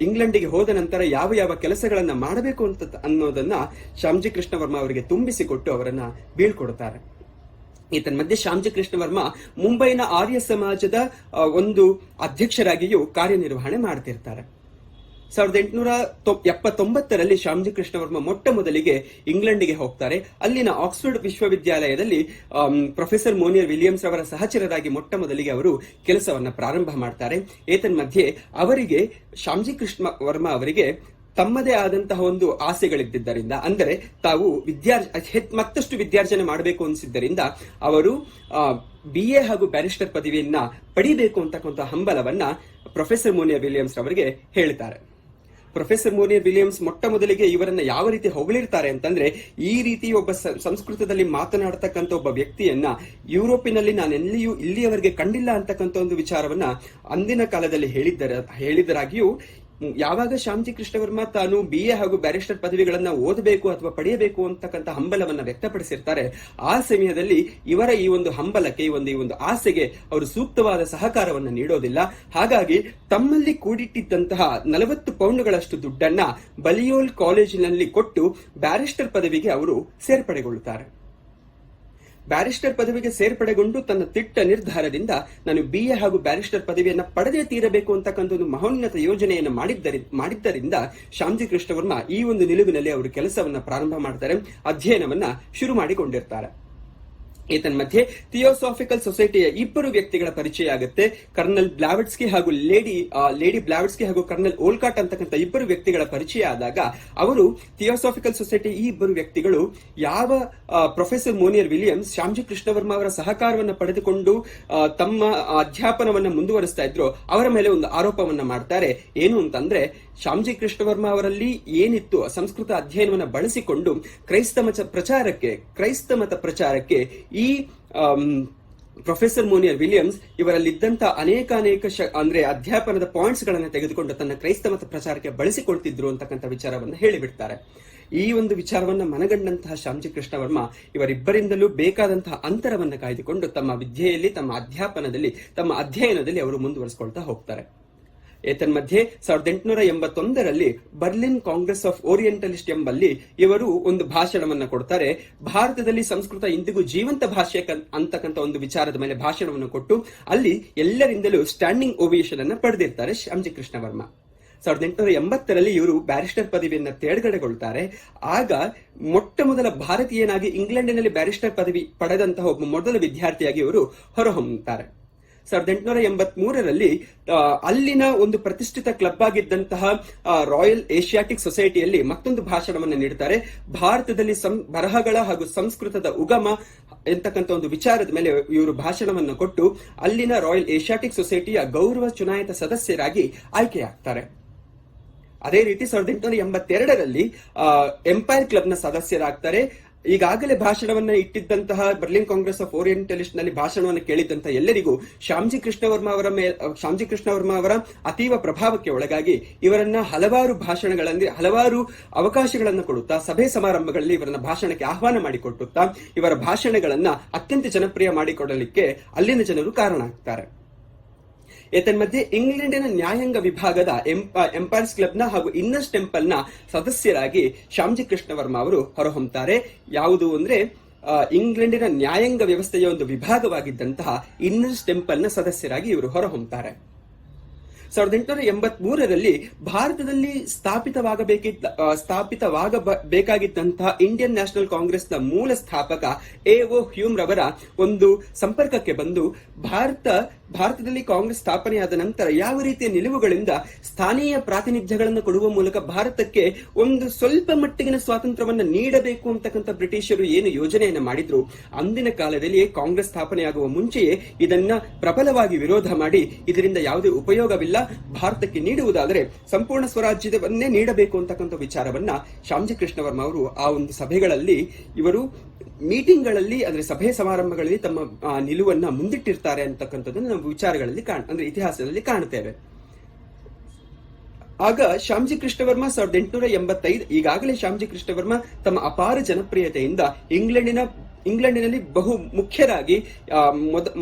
ಇಂಗ್ಲೆಂಡಿಗೆ ಹೋದ ನಂತರ ಯಾವ ಯಾವ ಕೆಲಸಗಳನ್ನ ಮಾಡಬೇಕು ಅಂತ ಅನ್ನೋದನ್ನ ಶ್ಯಾಮಜಿ ಕೃಷ್ಣ ವರ್ಮ ಅವರಿಗೆ ತುಂಬಿಸಿಕೊಟ್ಟು ಅವರನ್ನ ಬೀಳ್ಕೊಡುತ್ತಾರೆ. ಮಧ್ಯೆ ಶ್ಯಾಮಜಿ ಕೃಷ್ಣ ವರ್ಮ ಮುಂಬೈನ ಆರ್ಯ ಸಮಾಜದ ಒಂದು ಅಧ್ಯಕ್ಷರಾಗಿಯೂ ಕಾರ್ಯನಿರ್ವಹಣೆ ಮಾಡ್ತಿರ್ತಾರೆ. 1879ರಲ್ಲಿ ಶ್ಯಾಮಜಿ ಕೃಷ್ಣ ವರ್ಮ ಮೊಟ್ಟ ಮೊದಲಿಗೆ ಇಂಗ್ಲೆಂಡಿಗೆ ಹೋಗ್ತಾರೆ. ಅಲ್ಲಿನ ಆಕ್ಸ್ಫರ್ಡ್ ವಿಶ್ವವಿದ್ಯಾಲಯದಲ್ಲಿ ಪ್ರೊಫೆಸರ್ ಮೋನಿಯರ್ ವಿಲಿಯಮ್ಸ್ ಅವರ ಸಹಚರರಾಗಿ ಮೊಟ್ಟ ಮೊದಲಿಗೆ ಅವರು ಕೆಲಸವನ್ನ ಪ್ರಾರಂಭ ಮಾಡ್ತಾರೆ. ಏತನ್ಮಧ್ಯೆ ಅವರಿಗೆ ಶ್ಯಾಮಜಿ ಕೃಷ್ಣ ವರ್ಮ ಅವರಿಗೆ ತಮ್ಮದೇ ಆದಂತಹ ಒಂದು ಆಸೆಗಳಿದ್ದರಿಂದ, ಅಂದರೆ ತಾವು ಮತ್ತಷ್ಟು ವಿದ್ಯಾರ್ಜನೆ ಮಾಡಬೇಕು ಅನಿಸಿದ್ದರಿಂದ ಅವರು BA ಹಾಗೂ ಬ್ಯಾರಿಸ್ಟರ್ ಪದವಿಯನ್ನ ಪಡಿಬೇಕು ಅಂತಕ್ಕಂಥ ಹಂಬಲವನ್ನ ಪ್ರೊಫೆಸರ್ ಮೋನಿಯರ್ ವಿಲಿಯಮ್ಸ್ ಅವರಿಗೆ ಹೇಳ್ತಾರೆ. ಪ್ರೊಫೆಸರ್ ಮೋನಿಯರ್ ವಿಲಿಯಮ್ಸ್ ಮೊಟ್ಟ ಮೊದಲಿಗೆ ಇವರನ್ನ ಯಾವ ರೀತಿ ಹೊಗಳಿರ್ತಾರೆ ಅಂತಂದ್ರೆ, ಈ ರೀತಿ ಒಬ್ಬ ಸಂಸ್ಕೃತದಲ್ಲಿ ಮಾತನಾಡತಕ್ಕಂಥ ಒಬ್ಬ ವ್ಯಕ್ತಿಯನ್ನ ಯುರೋಪಿನಲ್ಲಿ ನಾನೆಲ್ಲಿಯೂ ಇಲ್ಲಿಯವರೆಗೆ ಕಂಡಿಲ್ಲ ಅಂತಕ್ಕಂಥ ಒಂದು ವಿಚಾರವನ್ನ ಅಂದಿನ ಕಾಲದಲ್ಲಿ ಹೇಳಿದರಾಗಿಯೂ ಯಾವಾಗ ಶ್ಯಾಮಜಿ ಕೃಷ್ಣ ವರ್ಮ ತಾನು BA ಹಾಗೂ ಬ್ಯಾರಿಸ್ಟರ್ ಪದವಿಗಳನ್ನ ಓದಬೇಕು ಅಥವಾ ಪಡೆಯಬೇಕು ಅಂತಕ್ಕಂಥ ಹಂಬಲವನ್ನ ವ್ಯಕ್ತಪಡಿಸಿರ್ತಾರೆ, ಆ ಸಮಯದಲ್ಲಿ ಇವರ ಈ ಒಂದು ಹಂಬಲಕ್ಕೆ, ಈ ಒಂದು ಆಸೆಗೆ ಅವರು ಸೂಕ್ತವಾದ ಸಹಕಾರವನ್ನ ನೀಡೋದಿಲ್ಲ. ಹಾಗಾಗಿ ತಮ್ಮಲ್ಲಿ ಕೂಡಿಟ್ಟಿದ್ದಂತಹ 40 ಪೌಂಡ್ಗಳಷ್ಟು ದುಡ್ಡನ್ನ ಬಲಿಯೋಲ್ ಕಾಲೇಜಿನಲ್ಲಿ ಕೊಟ್ಟು ಬ್ಯಾರಿಸ್ಟರ್ ಪದವಿಗೆ ಅವರು ಸೇರ್ಪಡೆಗೊಳ್ಳುತ್ತಾರೆ. ಬ್ಯಾರಿಸ್ಟರ್ ಪದವಿಗೆ ಸೇರ್ಪಡೆಗೊಂಡು ತನ್ನ ತಿಟ್ಟ ನಿರ್ಧಾರದಿಂದ ನಾನು BA ಹಾಗೂ ಬ್ಯಾರಿಸ್ಟರ್ ಪದವಿಯನ್ನ ಪಡೆದೇ ತೀರಬೇಕು ಅಂತಕ್ಕಂಥ ಒಂದು ಮಹೋನ್ನತ ಯೋಜನೆಯನ್ನು ಮಾಡಿದ್ದರಿಂದ ಶ್ಯಾಮಜಿ ಕೃಷ್ಣ ವರ್ಮ ಈ ಒಂದು ನಿಲುವಿನಲ್ಲಿ ಅವರು ಕೆಲಸವನ್ನ ಪ್ರಾರಂಭ ಮಾಡ್ತಾರೆ, ಅಧ್ಯಯನವನ್ನ ಶುರು ಮಾಡಿಕೊಂಡಿರ್ತಾರೆ. ಏತನ್ಮಧ್ಯೆ ಥಿಯೋಸಾಫಿಕಲ್ ಸೊಸೈಟಿಯ ಇಬ್ಬರು ವ್ಯಕ್ತಿಗಳ ಪರಿಚಯ ಆಗುತ್ತೆ. ಕರ್ನಲ್ ಬ್ಲಾವೆಟ್ಸ್ಕಿ ಹಾಗೂ ಲೇಡಿ ಬ್ಲಾವೆಟ್ಸ್ಕಿ ಹಾಗೂ ಕರ್ನಲ್ ಓಲ್ಕಾಟ್ ಅಂತಕ್ಕಂಥ ಇಬ್ಬರು ವ್ಯಕ್ತಿಗಳ ಪರಿಚಯ ಆದಾಗ ಅವರು ಥಿಯೋಸಾಫಿಕಲ್ ಸೊಸೈಟಿ ಈ ಇಬ್ಬರು ವ್ಯಕ್ತಿಗಳು ಯಾವ professor Monier Williams Shyamji Krishna Varma ಅವರ ಸಹಕಾರವನ್ನು ಪಡೆದುಕೊಂಡು ತಮ್ಮ ಅಧ್ಯಾಪನವನ್ನು ಮುಂದುವರಿಸ್ತಾ ಇದ್ರು ಅವರ ಮೇಲೆ ಒಂದು ಆರೋಪವನ್ನ ಮಾಡ್ತಾರೆ. ಏನು ಅಂತಂದ್ರೆ ಶ್ಯಾಮ್ಜಿ ಕೃಷ್ಣ ವರ್ಮ ಅವರಲ್ಲಿ ಏನಿತ್ತು ಸಂಸ್ಕೃತ ಅಧ್ಯಯನವನ್ನು ಬಳಸಿಕೊಂಡು ಕ್ರೈಸ್ತ ಮತ ಪ್ರಚಾರಕ್ಕೆ ಈ ಪ್ರೊಫೆಸರ್ ಮೋನಿಯರ್ ವಿಲಿಯಮ್ಸ್ ಇವರಲ್ಲಿದ್ದಂತ ಅನೇಕ ಅಂದ್ರೆ ಅಧ್ಯಾಪನದ ಪಾಯಿಂಟ್ಸ್ ಗಳನ್ನ ತೆಗೆದುಕೊಂಡು ತನ್ನ ಕ್ರೈಸ್ತ ಮತ ಪ್ರಚಾರಕ್ಕೆ ಬಳಸಿಕೊಳ್ತಿದ್ರು ಅಂತಕ್ಕಂಥ ವಿಚಾರವನ್ನು ಹೇಳಿಬಿಡ್ತಾರೆ. ಈ ಒಂದು ವಿಚಾರವನ್ನ ಮನಗಂಡಂತಹ ಶ್ಯಾಮ್ಜಿ ಕೃಷ್ಣ ವರ್ಮ ಇವರಿಬ್ಬರಿಂದಲೂ ಬೇಕಾದಂತಹ ಅಂತರವನ್ನು ಕಾಯ್ದುಕೊಂಡು ತಮ್ಮ ವಿದ್ಯೆಯಲ್ಲಿ, ತಮ್ಮ ಅಧ್ಯಾಪನದಲ್ಲಿ, ತಮ್ಮ ಅಧ್ಯಯನದಲ್ಲಿ ಅವರು ಮುಂದುವರಿಸಿಕೊಳ್ತಾ ಹೋಗ್ತಾರೆ. ಏತನ್ಮಧ್ಯೆ 1881ರಲ್ಲಿ ಬರ್ಲಿನ್ ಕಾಂಗ್ರೆಸ್ ಆಫ್ ಓರಿಯೆಂಟಲಿಸ್ಟ್ ಎಂಬಲ್ಲಿ ಇವರು ಒಂದು ಭಾಷಣವನ್ನ ಕೊಡ್ತಾರೆ. ಭಾರತದಲ್ಲಿ ಸಂಸ್ಕೃತ ಇಂದಿಗೂ ಜೀವಂತ ಭಾಷೆ ಅಂತಕ್ಕಂಥ ಒಂದು ವಿಚಾರದ ಮೇಲೆ ಭಾಷಣವನ್ನು ಕೊಟ್ಟು ಅಲ್ಲಿ ಎಲ್ಲರಿಂದಲೂ ಸ್ಟ್ಯಾಂಡಿಂಗ್ ಓವೇಷನ್ ಅನ್ನ ಪಡೆದಿರ್ತಾರೆ ಶ್ಯಾಮ್ಜಿ ಕೃಷ್ಣ ವರ್ಮ. 1880ರಲ್ಲಿ ಇವರು ಬ್ಯಾರಿಸ್ಟರ್ ಪದವಿಯನ್ನ ತೇರ್ಗಡೆಗೊಳ್ತಾರೆ. ಆಗ ಮೊಟ್ಟ ಮೊದಲ ಭಾರತೀಯನಾಗಿ ಇಂಗ್ಲೆಂಡಿನಲ್ಲಿ ಬ್ಯಾರಿಸ್ಟರ್ ಪದವಿ ಪಡೆದಂತಹ ಒಬ್ಬ ಮೊದಲ ವಿದ್ಯಾರ್ಥಿಯಾಗಿ ಇವರು ಹೊರಹೊಮ್ಮುತ್ತಾರೆ. 1883ರಲ್ಲಿ ಅಲ್ಲಿನ ಒಂದು ಪ್ರತಿಷ್ಠಿತ ಕ್ಲಬ್ ಆಗಿದ್ದಂತಹ ರಾಯಲ್ ಏಷಿಯಾಟಿಕ್ ಸೊಸೈಟಿಯಲ್ಲಿ ಮತ್ತೊಂದು ಭಾಷಣವನ್ನು ನೀಡುತ್ತಾರೆ. ಭಾರತದಲ್ಲಿ ಬರಹಗಳ ಹಾಗೂ ಸಂಸ್ಕೃತದ ಉಗಮ ಎಂತಕ್ಕಂಥ ಒಂದು ವಿಚಾರದ ಮೇಲೆ ಇವರು ಭಾಷಣವನ್ನು ಕೊಟ್ಟು ಅಲ್ಲಿನ ರಾಯಲ್ ಏಷಿಯಾಟಿಕ್ ಸೊಸೈಟಿಯ ಗೌರವ ಚುನಾಯಿತ ಸದಸ್ಯರಾಗಿ ಆಯ್ಕೆಯಾಗ್ತಾರೆ. ಅದೇ ರೀತಿ 1882ರಲ್ಲಿ ಎಂಪೈರ್ ಕ್ಲಬ್ನ ಸದಸ್ಯರಾಗ್ತಾರೆ. ಈಗಾಗಲೇ ಭಾಷಣವನ್ನ ಇಟ್ಟಿದ್ದಂತಹ ಬರ್ಲಿನ್ ಕಾಂಗ್ರೆಸ್ ಆಫ್ ಓರಿಯೆಂಟಲಿಸ್ಟ್ ನಲ್ಲಿ ಭಾಷಣವನ್ನು ಕೇಳಿದಂತಹ ಎಲ್ಲರಿಗೂ ಶ್ಯಾಮ್ಜಿ ಕೃಷ್ಣ ವರ್ಮ ಅವರ ಅತೀವ ಪ್ರಭಾವಕ್ಕೆ ಒಳಗಾಗಿ ಇವರನ್ನ ಹಲವಾರು ಅವಕಾಶಗಳನ್ನು ಕೊಡುತ್ತಾ ಸಭೆ ಸಮಾರಂಭಗಳಲ್ಲಿ ಇವರನ್ನ ಭಾಷಣಕ್ಕೆ ಆಹ್ವಾನ ಮಾಡಿಕೊಟ್ಟುತ್ತಾ ಇವರ ಭಾಷಣಗಳನ್ನ ಅತ್ಯಂತ ಜನಪ್ರಿಯ ಮಾಡಿಕೊಡಲಿಕ್ಕೆ ಅಲ್ಲಿನ ಜನರು ಕಾರಣ ಆಗ್ತಾರೆ. ಏತನ್ಮಧ್ಯೆ ಇಂಗ್ಲೆಂಡಿನ ನ್ಯಾಯಾಂಗ ವಿಭಾಗದ ಎಂಪೈರ್ಸ್ ಕ್ಲಬ್ನ ಹಾಗೂ ಇನ್ನರ್ಸ್ ಟೆಂಪಲ್ನ ಸದಸ್ಯರಾಗಿ ಶ್ಯಾಮ್ಜಿ ಕೃಷ್ಣ ವರ್ಮ ಅವರು ಹೊರಹೊಮ್ಮುತ್ತಾರೆ. ಯಾವುದು ಅಂದ್ರೆ ಇಂಗ್ಲೆಂಡಿನ ನ್ಯಾಯಾಂಗ ವ್ಯವಸ್ಥೆಯ ಒಂದು ವಿಭಾಗವಾಗಿದ್ದಂತಹ ಇನ್ನರ್ಸ್ ಟೆಂಪಲ್ನ ಸದಸ್ಯರಾಗಿ ಇವರು ಹೊರಹೊಮ್ಮುತ್ತಾರೆ. 1883ರಲ್ಲಿ ಭಾರತದಲ್ಲಿ ಸ್ಥಾಪಿತವಾಗಬೇಕಾಗಿದ್ದಂತಹ ಇಂಡಿಯನ್ ನ್ಯಾಷನಲ್ ಕಾಂಗ್ರೆಸ್ನ ಮೂಲ ಸ್ಥಾಪಕ ಎ.ಓ. ಹ್ಯೂಮ್ ರವರ ಒಂದು ಸಂಪರ್ಕಕ್ಕೆ ಬಂದು ಭಾರತದಲ್ಲಿ ಕಾಂಗ್ರೆಸ್ ಸ್ಥಾಪನೆಯಾದ ನಂತರ ಯಾವ ರೀತಿಯ ನಿಲುವುಗಳಿಂದ ಸ್ಥಾನೀಯ ಪ್ರಾತಿನಿಧ್ಯಗಳನ್ನು ಕೊಡುವ ಮೂಲಕ ಭಾರತಕ್ಕೆ ಒಂದು ಸ್ವಲ್ಪ ಮಟ್ಟಿಗಿನ ಸ್ವಾತಂತ್ರ್ಯವನ್ನು ನೀಡಬೇಕು ಅಂತಕ್ಕಂಥ ಬ್ರಿಟಿಷರು ಏನು ಯೋಜನೆಯನ್ನ ಮಾಡಿದ್ರು, ಅಂದಿನ ಕಾಲದಲ್ಲಿ ಕಾಂಗ್ರೆಸ್ ಸ್ಥಾಪನೆಯಾಗುವ ಮುಂಚೆಯೇ ಇದನ್ನ ಪ್ರಬಲವಾಗಿ ವಿರೋಧ ಮಾಡಿ ಇದರಿಂದ ಯಾವುದೇ ಉಪಯೋಗವಿಲ್ಲ, ಭಾರತಕ್ಕೆ ನೀಡುವುದಾದರೆ ಸಂಪೂರ್ಣ ಸ್ವರಾಜ್ಯವನ್ನೇ ನೀಡಬೇಕು ಅಂತಕ್ಕಂಥ ವಿಚಾರವನ್ನ ಶ್ಯಾಮ್ಜಿ ಕೃಷ್ಣ ವರ್ಮ ಅವರು ಆ ಒಂದು ಸಭೆಗಳಲ್ಲಿ ಇವರು ಮೀಟಿಂಗ್ಗಳಲ್ಲಿ ಅಂದ್ರೆ ಸಭೆ ಸಮಾರಂಭಗಳಲ್ಲಿ ತಮ್ಮ ನಿಲುವನ್ನ ಮುಂದಿಟ್ಟಿರ್ತಾರೆ ಅಂತಕ್ಕಂಥದ್ದನ್ನು ನಾವು ವಿಚಾರಗಳಲ್ಲಿ ಅಂದ್ರೆ ಇತಿಹಾಸದಲ್ಲಿ ಕಾಣುತ್ತೇವೆ. ಆಗ ಶ್ಯಾಮ್ಜಿ ಕೃಷ್ಣ ವರ್ಮ 1885 ಈಗಾಗಲೇ ಶ್ಯಾಮ್ಜಿ ಕೃಷ್ಣ ವರ್ಮ ತಮ್ಮ ಅಪಾರ ಜನಪ್ರಿಯತೆಯಿಂದ ಇಂಗ್ಲೆಂಡಿನಲ್ಲಿ ಬಹು ಮುಖ್ಯರಾಗಿ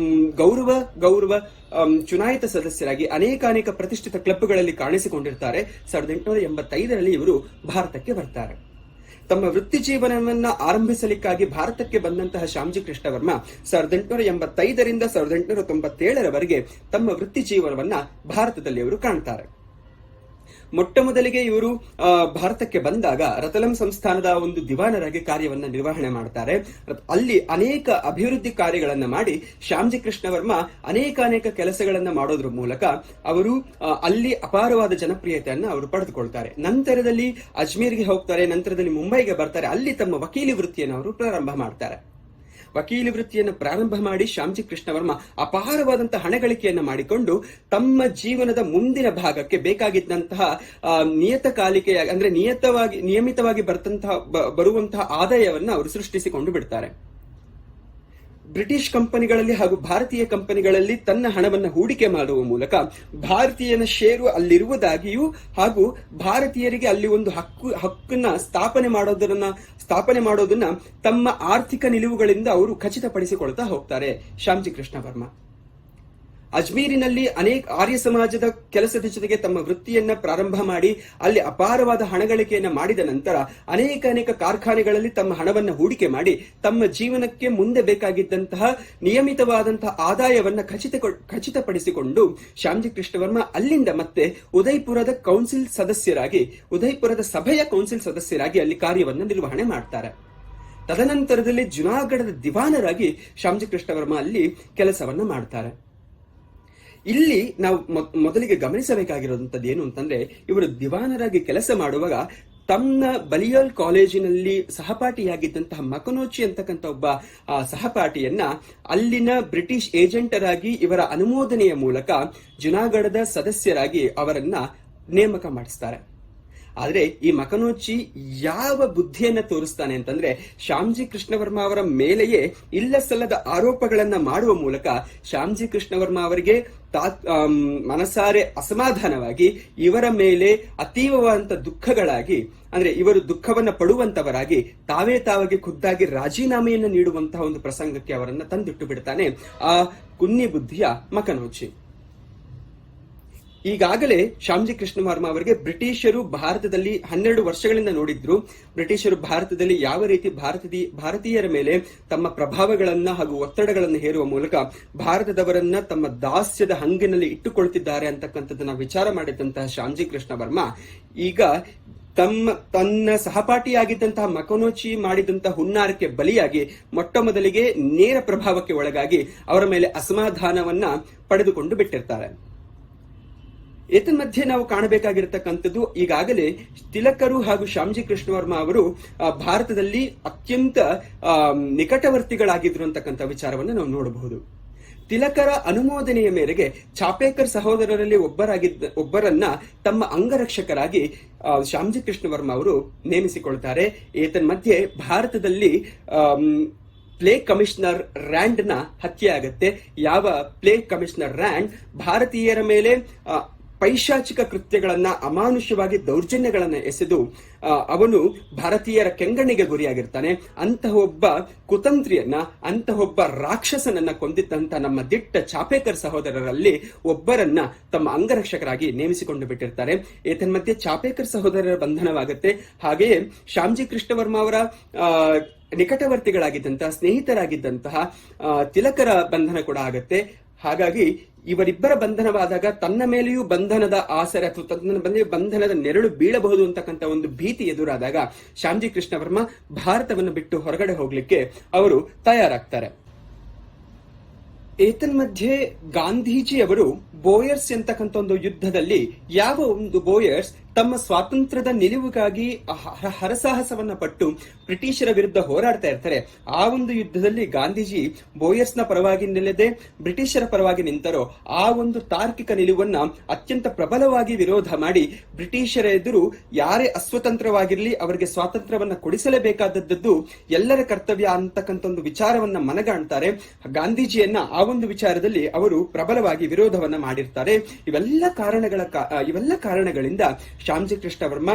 ಗೌರವ ಚುನಾಯಿತ ಸದಸ್ಯರಾಗಿ ಅನೇಕ ಪ್ರತಿಷ್ಠಿತ ಕ್ಲಬ್ಗಳಲ್ಲಿ ಕಾಣಿಸಿಕೊಂಡಿರ್ತಾರೆ. 1885ರಲ್ಲಿ ಇವರು ಭಾರತಕ್ಕೆ ಬರ್ತಾರೆ. ತಮ್ಮ ವೃತ್ತಿ ಜೀವನವನ್ನ ಆರಂಭಿಸಲಿಕ್ಕಾಗಿ ಭಾರತಕ್ಕೆ ಬಂದಂತಹ ಶ್ಯಾಮ್ಜಿ ಕೃಷ್ಣ ವರ್ಮ 1885ರಿಂದ 1897ರವರೆಗೆ ತಮ್ಮ ವೃತ್ತಿ ಜೀವನವನ್ನ ಭಾರತದಲ್ಲಿ ಅವರು ಕಾಣ್ತಾರೆ. ಮೊಟ್ಟ ಮೊದಲಿಗೆ ಇವರು ಭಾರತಕ್ಕೆ ಬಂದಾಗ ರತಲಂ ಸಂಸ್ಥಾನದ ಒಂದು ದಿವಾನರಾಗಿ ಕಾರ್ಯವನ್ನ ನಿರ್ವಹಣೆ ಮಾಡ್ತಾರೆ. ಅಲ್ಲಿ ಅನೇಕ ಅಭಿವೃದ್ಧಿ ಕಾರ್ಯಗಳನ್ನ ಮಾಡಿ ಶ್ಯಾಮ್ಜಿ ಕೃಷ್ಣ ವರ್ಮ ಅನೇಕ ಕೆಲಸಗಳನ್ನ ಮಾಡೋದ್ರ ಮೂಲಕ ಅವರು ಅಲ್ಲಿ ಅಪಾರವಾದ ಜನಪ್ರಿಯತೆಯನ್ನ ಅವರು ಪಡೆದುಕೊಳ್ತಾರೆ. ನಂತರದಲ್ಲಿ ಅಜ್ಮೀರ್ಗೆ ಹೋಗ್ತಾರೆ, ನಂತರದಲ್ಲಿ ಮುಂಬೈಗೆ ಬರ್ತಾರೆ. ಅಲ್ಲಿ ತಮ್ಮ ವಕೀಲಿ ವೃತ್ತಿಯನ್ನು ಅವರು ಪ್ರಾರಂಭ ಮಾಡ್ತಾರೆ. ವಕೀಲಿ ವೃತ್ತಿಯನ್ನು ಪ್ರಾರಂಭ ಮಾಡಿ ಶ್ಯಾಮ್ಜಿ ಕೃಷ್ಣ ವರ್ಮ ಅಪಾರವಾದಂತಹ ಹಣಗಳಿಕೆಯನ್ನು ಮಾಡಿಕೊಂಡು ತಮ್ಮ ಜೀವನದ ಮುಂದಿನ ಭಾಗಕ್ಕೆ ಬೇಕಾಗಿದ್ದಂತಹ ನಿಯಮಿತವಾಗಿ ಬರುವಂತಹ ಆದಾಯವನ್ನ ಅವರು ಸೃಷ್ಟಿಸಿಕೊಂಡು ಬಿಡ್ತಾರೆ. ಬ್ರಿಟಿಷ್ ಕಂಪನಿಗಳಲ್ಲಿ ಹಾಗೂ ಭಾರತೀಯ ಕಂಪನಿಗಳಲ್ಲಿ ತನ್ನ ಹಣವನ್ನು ಹೂಡಿಕೆ ಮಾಡುವ ಮೂಲಕ ಭಾರತೀಯನ ಷೇರು ಅಲ್ಲಿರುವುದಾಗಿಯೂ ಹಾಗೂ ಭಾರತೀಯರಿಗೆ ಅಲ್ಲಿ ಒಂದು ಹಕ್ಕನ್ನ ಸ್ಥಾಪನೆ ಮಾಡೋದನ್ನ ತಮ್ಮ ಆರ್ಥಿಕ ನಿಲುವುಗಳಿಂದ ಅವರು ಖಚಿತಪಡಿಸಿಕೊಳ್ತಾ ಹೋಗ್ತಾರೆ ಶ್ಯಾಮ್ಜಿ ಕೃಷ್ಣ ವರ್ಮ. ಅಜ್ಮೀರಿನಲ್ಲಿ ಅನೇಕ ಆರ್ಯ ಸಮಾಜದ ಕೆಲಸದ ಜೊತೆಗೆ ತಮ್ಮ ವೃತ್ತಿಯನ್ನ ಪ್ರಾರಂಭ ಮಾಡಿ ಅಲ್ಲಿ ಅಪಾರವಾದ ಹಣಗಳಿಕೆಯನ್ನ ಮಾಡಿದ ನಂತರ ಅನೇಕ ಕಾರ್ಖಾನೆಗಳಲ್ಲಿ ತಮ್ಮ ಹಣವನ್ನು ಹೂಡಿಕೆ ಮಾಡಿ ತಮ್ಮ ಜೀವನಕ್ಕೆ ಮುಂದೆ ಬೇಕಾಗಿದ್ದಂತಹ ನಿಯಮಿತವಾದಂತಹ ಆದಾಯವನ್ನ ಖಚಿತಪಡಿಸಿಕೊಂಡು ಶ್ಯಾಮ್ಜಿ ಕೃಷ್ಣ ವರ್ಮ ಅಲ್ಲಿಂದ ಮತ್ತೆ ಉದಯ್ಪುರದ ಸಭೆಯ ಕೌನ್ಸಿಲ್ ಸದಸ್ಯರಾಗಿ ಅಲ್ಲಿ ಕಾರ್ಯವನ್ನು ನಿರ್ವಹಣೆ ಮಾಡ್ತಾರೆ. ತದನಂತರದಲ್ಲಿ ಜುನಾಗಢದ ದಿವಾನರಾಗಿ ಶ್ಯಾಮಜಿ ಕೃಷ್ಣ ವರ್ಮ ಅಲ್ಲಿ ಕೆಲಸವನ್ನ ಮಾಡ್ತಾರೆ. ಇಲ್ಲಿ ನಾವು ಮೊದಲಿಗೆ ಗಮನಿಸಬೇಕಾಗಿರುವಂತದ್ದು ಏನು ಅಂತಂದ್ರೆ, ಇವರು ದಿವಾನರಾಗಿ ಕೆಲಸ ಮಾಡುವಾಗ ತಮ್ಮ ಬಲಿಯಲ್ ಕಾಲೇಜಿನಲ್ಲಿ ಸಹಪಾಠಿಯಾಗಿದ್ದಂತಹ ಮಕನೋಚಿ ಅಂತಕ್ಕಂಥ ಒಬ್ಬ ಸಹಪಾಠಿಯನ್ನ ಅಲ್ಲಿನ ಬ್ರಿಟಿಷ್ ಏಜೆಂಟರಾಗಿ ಇವರ ಅನುಮೋದನೆಯ ಮೂಲಕ ಜುನಾಗಢದ ಸದಸ್ಯರಾಗಿ ಅವರನ್ನ ನೇಮಕ ಮಾಡಿಸ್ತಾರೆ. ಆದ್ರೆ ಈ ಮಕನೋಚಿ ಯಾವ ಬುದ್ಧಿಯನ್ನ ತೋರಿಸ್ತಾನೆ ಅಂತಂದ್ರೆ, ಶ್ಯಾಮಜಿ ಕೃಷ್ಣ ವರ್ಮ ಅವರ ಮೇಲೆಯೇ ಇಲ್ಲ ಸಲ್ಲದ ಆರೋಪಗಳನ್ನ ಮಾಡುವ ಮೂಲಕ ಶ್ಯಾಮಜಿ ಕೃಷ್ಣ ವರ್ಮ ಅವರಿಗೆ ಮನಸಾರೆ ಅಸಮಾಧಾನವಾಗಿ ಇವರ ಮೇಲೆ ಅತೀವವಾದಂತ ದುಃಖಗಳಾಗಿ, ಅಂದ್ರೆ ಇವರು ದುಃಖವನ್ನ ಪಡುವಂತವರಾಗಿ ತಾವೇ ಖುದ್ದಾಗಿ ರಾಜೀನಾಮೆಯನ್ನು ನೀಡುವಂತಹ ಒಂದು ಪ್ರಸಂಗಕ್ಕೆ ಅವರನ್ನ ತಂದಿಟ್ಟು ಬಿಡ್ತಾನೆ ಆ ಕುನ್ನಿ ಬುದ್ಧಿಯ ಮಕನೋಚಿ. ಈಗಾಗಲೇ ಶ್ಯಾಮಜಿ ಕೃಷ್ಣ ವರ್ಮ ಅವರಿಗೆ ಬ್ರಿಟಿಷರು ಭಾರತದಲ್ಲಿ 12 ವರ್ಷಗಳಿಂದ ನೋಡಿದ್ರು. ಬ್ರಿಟಿಷರು ಭಾರತದಲ್ಲಿ ಯಾವ ರೀತಿ ಭಾರತೀಯರ ಮೇಲೆ ತಮ್ಮ ಪ್ರಭಾವಗಳನ್ನ ಹಾಗೂ ಒತ್ತಡಗಳನ್ನು ಹೇರುವ ಮೂಲಕ ಭಾರತದವರನ್ನ ತಮ್ಮ ದಾಸ್ಯದ ಹಂಗಿನಲ್ಲಿ ಇಟ್ಟುಕೊಳ್ತಿದ್ದಾರೆ ಅಂತಕ್ಕಂಥದ್ದನ್ನ ವಿಚಾರ ಮಾಡಿದಂತಹ ಶ್ಯಾಮಜಿ ಕೃಷ್ಣ ವರ್ಮ ಈಗ ತನ್ನ ಸಹಪಾಠಿಯಾಗಿದ್ದಂತಹ ಮಕನೋಚಿ ಮಾಡಿದಂತಹ ಹುನ್ನಾರಕ್ಕೆ ಬಲಿಯಾಗಿ ಮೊಟ್ಟ ಮೊದಲಿಗೆ ನೇರ ಪ್ರಭಾವಕ್ಕೆ ಒಳಗಾಗಿ ಅವರ ಮೇಲೆ ಅಸಮಾಧಾನವನ್ನ ಪಡೆದುಕೊಂಡು ಬಿಟ್ಟಿರ್ತಾರೆ. ಏತನ್ಮಧ್ಯೆ ನಾವು ಕಾಣಬೇಕಾಗಿರತಕ್ಕಂಥದ್ದು, ಈಗಾಗಲೇ ತಿಲಕರು ಹಾಗೂ ಶ್ಯಾಮಜಿ ಕೃಷ್ಣ ವರ್ಮ ಅವರು ಭಾರತದಲ್ಲಿ ಅತ್ಯಂತ ನಿಕಟವರ್ತಿಗಳಾಗಿದ್ರು ಅಂತಕ್ಕಂಥ ವಿಚಾರವನ್ನು ನಾವು ನೋಡಬಹುದು. ತಿಲಕರ ಅನುಮೋದನೆಯ ಮೇರೆಗೆ ಚಾಪೇಕರ್ ಸಹೋದರರಲ್ಲಿ ಒಬ್ಬರನ್ನ ತಮ್ಮ ಅಂಗರಕ್ಷಕರಾಗಿ ಶ್ಯಾಮಜಿ ಕೃಷ್ಣ ವರ್ಮ ಅವರು ನೇಮಿಸಿಕೊಳ್ತಾರೆ. ಏತನ್ಮಧ್ಯೆ ಭಾರತದಲ್ಲಿ ಪ್ಲೇಗ್ ಕಮಿಷನರ್ ರ್ಯಾಂಡ್ ನ ಹತ್ಯೆ ಆಗತ್ತೆ. ಯಾವ ಪ್ಲೇಗ್ ಕಮಿಷನರ್ ರ್ಯಾಂಡ್ ಭಾರತೀಯರ ಮೇಲೆ ಪೈಶಾಚಿಕ ಕೃತ್ಯಗಳನ್ನ, ಅಮಾನುಷವಾಗಿ ದೌರ್ಜನ್ಯಗಳನ್ನ ಎಸೆದು ಅವನು ಭಾರತೀಯರ ಕೆಂಗಣ್ಣಿಗೆ ಗುರಿಯಾಗಿರ್ತಾನೆ. ಅಂತಹ ಒಬ್ಬ ಕುತಂತ್ರಿಯನ್ನ, ಅಂತಹೊಬ್ಬ ರಾಕ್ಷಸನನ್ನ ಕೊಂದಿದ್ದಂತ ನಮ್ಮ ದಿಟ್ಟ ಚಾಪೇಕರ್ ಸಹೋದರರಲ್ಲಿ ಒಬ್ಬರನ್ನ ತಮ್ಮ ಅಂಗರಕ್ಷಕರಾಗಿ ನೇಮಿಸಿಕೊಂಡು ಬಿಟ್ಟಿರ್ತಾರೆ. ಏತನ್ಮಧ್ಯೆ ಚಾಪೇಕರ್ ಸಹೋದರರ ಬಂಧನವಾಗುತ್ತೆ. ಹಾಗೆಯೇ ಶ್ಯಾಮಜಿ ಕೃಷ್ಣ ವರ್ಮ ಅವರ ನಿಕಟವರ್ತಿಗಳಾಗಿದ್ದಂತಹ, ಸ್ನೇಹಿತರಾಗಿದ್ದಂತಹ ತಿಲಕರ ಬಂಧನ ಕೂಡ ಆಗತ್ತೆ. ಹಾಗಾಗಿ ಇವರಿಬ್ಬರ ಬಂಧನವಾದಾಗ ತನ್ನ ಮೇಲೆಯೂ ಬಂಧನದ ಆಸರೆ ಅಥವಾ ತನ್ನ ಬಂಧನದ ನೆರಳು ಬೀಳಬಹುದು ಅಂತಕ್ಕಂಥ ಒಂದು ಭೀತಿ ಎದುರಾದಾಗ ಶ್ಯಾಮಜಿ ಕೃಷ್ಣ ವರ್ಮ ಭಾರತವನ್ನು ಬಿಟ್ಟು ಹೊರಗಡೆ ಹೋಗ್ಲಿಕ್ಕೆ ಅವರು ತಯಾರಾಗ್ತಾರೆ. ಏತನ್ಮಧ್ಯೆ ಗಾಂಧೀಜಿ ಅವರು ಬೋಯರ್ಸ್ ಎಂತಕ್ಕಂಥ ಒಂದು ಯುದ್ಧದಲ್ಲಿ, ಯಾವ ಒಂದು ಬೋಯರ್ಸ್ ತಮ್ಮ ಸ್ವಾತಂತ್ರ್ಯದ ನಿಲುವಿಗಾಗಿ ಹರಸಾಹಸವನ್ನ ಪಟ್ಟು ಬ್ರಿಟಿಷರ ವಿರುದ್ಧ ಹೋರಾಡ್ತಾ ಇರ್ತಾರೆ, ಆ ಒಂದು ಯುದ್ಧದಲ್ಲಿ ಗಾಂಧೀಜಿ ಬೋಯರ್ಸ್ ನ ಪರವಾಗಿ ನಿಲ್ಲದೆ ಬ್ರಿಟಿಷರ ಪರವಾಗಿ ನಿಂತರೋ ಆ ಒಂದು ತಾರ್ಕಿಕ ನಿಲುವನ್ನ ಅತ್ಯಂತ ಪ್ರಬಲವಾಗಿ ವಿರೋಧ ಮಾಡಿ ಬ್ರಿಟಿಷರ ಎದುರು ಯಾರೇ ಅಸ್ವತಂತ್ರವಾಗಿರ್ಲಿ ಅವರಿಗೆ ಸ್ವಾತಂತ್ರ್ಯವನ್ನ ಕೊಡಿಸಲೇಬೇಕಾದದ್ದು ಎಲ್ಲರ ಕರ್ತವ್ಯ ಅಂತಕ್ಕಂಥ ಒಂದು ವಿಚಾರವನ್ನ ಮನಗಾಣ್ತಾರೆ. ಗಾಂಧೀಜಿಯನ್ನ ಆ ಒಂದು ವಿಚಾರದಲ್ಲಿ ಅವರು ಪ್ರಬಲವಾಗಿ ವಿರೋಧವನ್ನ ಮಾಡಿರ್ತಾರೆ. ಇವೆಲ್ಲ ಕಾರಣಗಳಿಂದ ಶ್ಯಾಮಜಿ ಕೃಷ್ಣ ವರ್ಮ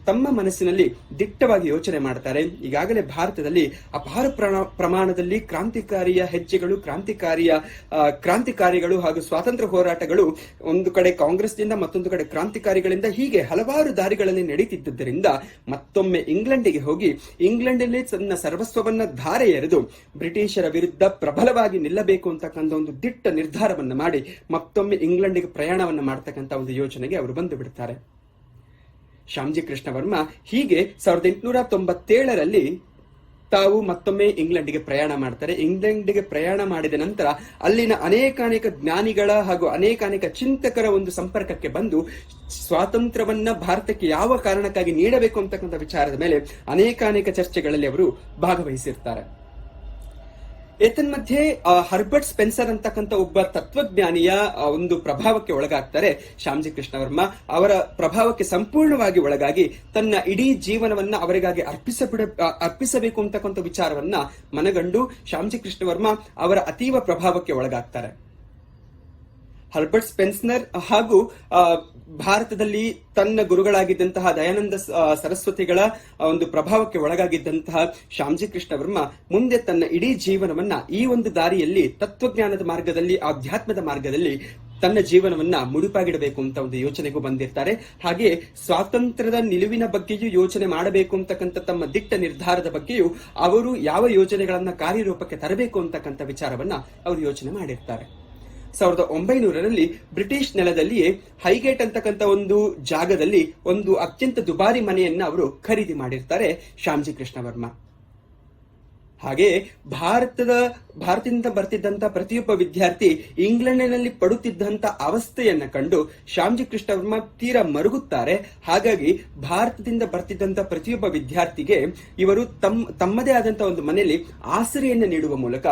ತಮ್ಮ ಮನಸ್ಸಿನಲ್ಲಿ ದಿಟ್ಟವಾಗಿ ಯೋಚನೆ ಮಾಡ್ತಾರೆ. ಈಗಾಗಲೇ ಭಾರತದಲ್ಲಿ ಅಪಾರ ಪ್ರಮಾಣದಲ್ಲಿ ಕ್ರಾಂತಿಕಾರಿಯ ಹೆಜ್ಜೆಗಳು, ಕ್ರಾಂತಿಕಾರಿಗಳು ಹಾಗೂ ಸ್ವಾತಂತ್ರ್ಯ ಹೋರಾಟಗಳು ಒಂದು ಕಡೆ ಕಾಂಗ್ರೆಸ್ನಿಂದ, ಮತ್ತೊಂದು ಕಡೆ ಕ್ರಾಂತಿಕಾರಿಗಳಿಂದ, ಹೀಗೆ ಹಲವಾರು ದಾರಿಗಳಲ್ಲಿ ನಡೀತಿದ್ದರಿಂದ ಮತ್ತೊಮ್ಮೆ ಇಂಗ್ಲೆಂಡಿಗೆ ಹೋಗಿ ಇಂಗ್ಲೆಂಡ್ನಲ್ಲಿ ತನ್ನ ಸರ್ವಸ್ವವನ್ನ ಧಾರೆ ಎರೆದು ಬ್ರಿಟಿಷರ ವಿರುದ್ಧ ಪ್ರಬಲವಾಗಿ ನಿಲ್ಲಬೇಕು ಅಂತಕ್ಕಂಥ ಒಂದು ದಿಟ್ಟ ನಿರ್ಧಾರವನ್ನ ಮಾಡಿ ಮತ್ತೊಮ್ಮೆ ಇಂಗ್ಲೆಂಡಿಗೆ ಪ್ರಯಾಣವನ್ನ ಮಾಡತಕ್ಕಂಥ ಒಂದು ಯೋಚನೆಗೆ ಅವರು ಬಂದು ಬಿಡ್ತಾರೆ. ಶ್ಯಾಮಜಿ ಕೃಷ್ಣ ವರ್ಮ ಹೀಗೆ 1897ರಲ್ಲಿ ತಾವು ಮತ್ತೊಮ್ಮೆ ಇಂಗ್ಲೆಂಡ್ಗೆ ಪ್ರಯಾಣ ಮಾಡ್ತಾರೆ. ಇಂಗ್ಲೆಂಡ್ಗೆ ಪ್ರಯಾಣ ಮಾಡಿದ ನಂತರ ಅಲ್ಲಿನ ಅನೇಕಾನೇಕ ಜ್ಞಾನಿಗಳ ಹಾಗೂ ಅನೇಕಾನೇಕ ಚಿಂತಕರ ಒಂದು ಸಂಪರ್ಕಕ್ಕೆ ಬಂದು ಸ್ವಾತಂತ್ರ್ಯವನ್ನ ಭಾರತಕ್ಕೆ ಯಾವ ಕಾರಣಕ್ಕಾಗಿ ನೀಡಬೇಕು ಅಂತಕ್ಕಂಥ ವಿಚಾರದ ಮೇಲೆ ಅನೇಕಾನೇಕ ಚರ್ಚೆಗಳಲ್ಲಿ ಅವರು ಭಾಗವಹಿಸಿರ್ತಾರೆ. ಏತನ್ಮಧ್ಯೆ ಹರ್ಬರ್ಟ್ ಸ್ಪೆನ್ಸರ್ ಅಂತಕ್ಕಂಥ ಒಬ್ಬ ತತ್ವಜ್ಞಾನಿಯ ಒಂದು ಪ್ರಭಾವಕ್ಕೆ ಒಳಗಾಗ್ತಾರೆ ಶ್ಯಾಮಜಿ ಕೃಷ್ಣ ವರ್ಮ. ಅವರ ಪ್ರಭಾವಕ್ಕೆ ಸಂಪೂರ್ಣವಾಗಿ ಒಳಗಾಗಿ ತನ್ನ ಇಡೀ ಜೀವನವನ್ನ ಅವರಿಗಾಗಿ ಅರ್ಪಿಸಬೇಕು ಅಂತಕ್ಕಂಥ ವಿಚಾರವನ್ನ ಮನಗಂಡು ಶ್ಯಾಮಜಿ ಕೃಷ್ಣ ವರ್ಮ ಅವರ ಅತೀವ ಪ್ರಭಾವಕ್ಕೆ ಒಳಗಾಗ್ತಾರೆ. ಹರ್ಬರ್ಟ್ ಸ್ಪೆನ್ಸರ್ ಹಾಗೂ ಭಾರತದಲ್ಲಿ ತನ್ನ ಗುರುಗಳಾಗಿದ್ದಂತಹ ದಯಾನಂದ ಸರಸ್ವತಿಗಳ ಒಂದು ಪ್ರಭಾವಕ್ಕೆ ಒಳಗಾಗಿದ್ದಂತಹ ಶ್ಯಾಮಜಿ ಕೃಷ್ಣ ವರ್ಮ ಮುಂದೆ ತನ್ನ ಇಡೀ ಜೀವನವನ್ನ ಈ ಒಂದು ದಾರಿಯಲ್ಲಿ, ತತ್ವಜ್ಞಾನದ ಮಾರ್ಗದಲ್ಲಿ, ಆಧ್ಯಾತ್ಮದ ಮಾರ್ಗದಲ್ಲಿ ತನ್ನ ಜೀವನವನ್ನ ಮುಡಿಪಾಗಿಡಬೇಕು ಅಂತ ಒಂದು ಯೋಚನೆಗೂ ಬಂದಿರ್ತಾರೆ. ಹಾಗೆ ಸ್ವಾತಂತ್ರ್ಯದ ನಿಲುವಿನ ಬಗ್ಗೆಯೂ ಯೋಚನೆ ಮಾಡಬೇಕು ಅಂತಕ್ಕಂಥ ತಮ್ಮ ದಿಟ್ಟ ನಿರ್ಧಾರದ ಬಗ್ಗೆಯೂ ಅವರು ಯಾವ ಯೋಜನೆಗಳನ್ನ ಕಾರ್ಯರೂಪಕ್ಕೆ ತರಬೇಕು ಅಂತಕ್ಕಂಥ ವಿಚಾರವನ್ನ ಅವರು ಯೋಚನೆ ಮಾಡಿರ್ತಾರೆ. 1900ರಲ್ಲಿ ಬ್ರಿಟಿಷ್ ನೆಲದಲ್ಲಿಯೇ ಹೈಗೇಟ್ ಅಂತಕ್ಕಂಥ ಒಂದು ಜಾಗದಲ್ಲಿ ಒಂದು ಅತ್ಯಂತ ದುಬಾರಿ ಮನೆಯನ್ನ ಅವರು ಖರೀದಿ ಮಾಡಿರ್ತಾರೆ ಶ್ಯಾಮಜಿ ಕೃಷ್ಣ ವರ್ಮ. ಹಾಗೆಯೇ ಭಾರತದಿಂದ ಬರ್ತಿದ್ದಂತ ಪ್ರತಿಯೊಬ್ಬ ವಿದ್ಯಾರ್ಥಿ ಇಂಗ್ಲೆಂಡಿನಲ್ಲಿ ಪಡುತ್ತಿದ್ದಂತ ಅವಸ್ಥೆಯನ್ನ ಕಂಡು ಶ್ಯಾಮ್ಜಿ ಕೃಷ್ಣ ವರ್ಮ ತೀರಾ ಮರುಗುತ್ತಾರೆ. ಹಾಗಾಗಿ ಭಾರತದಿಂದ ಬರ್ತಿದ್ದಂತ ಪ್ರತಿಯೊಬ್ಬ ವಿದ್ಯಾರ್ಥಿಗೆ ಇವರು ತಮ್ಮದೇ ಆದಂತಹ ಒಂದು ಮನೆಯಲ್ಲಿ ಆಸರೆಯನ್ನು ನೀಡುವ ಮೂಲಕ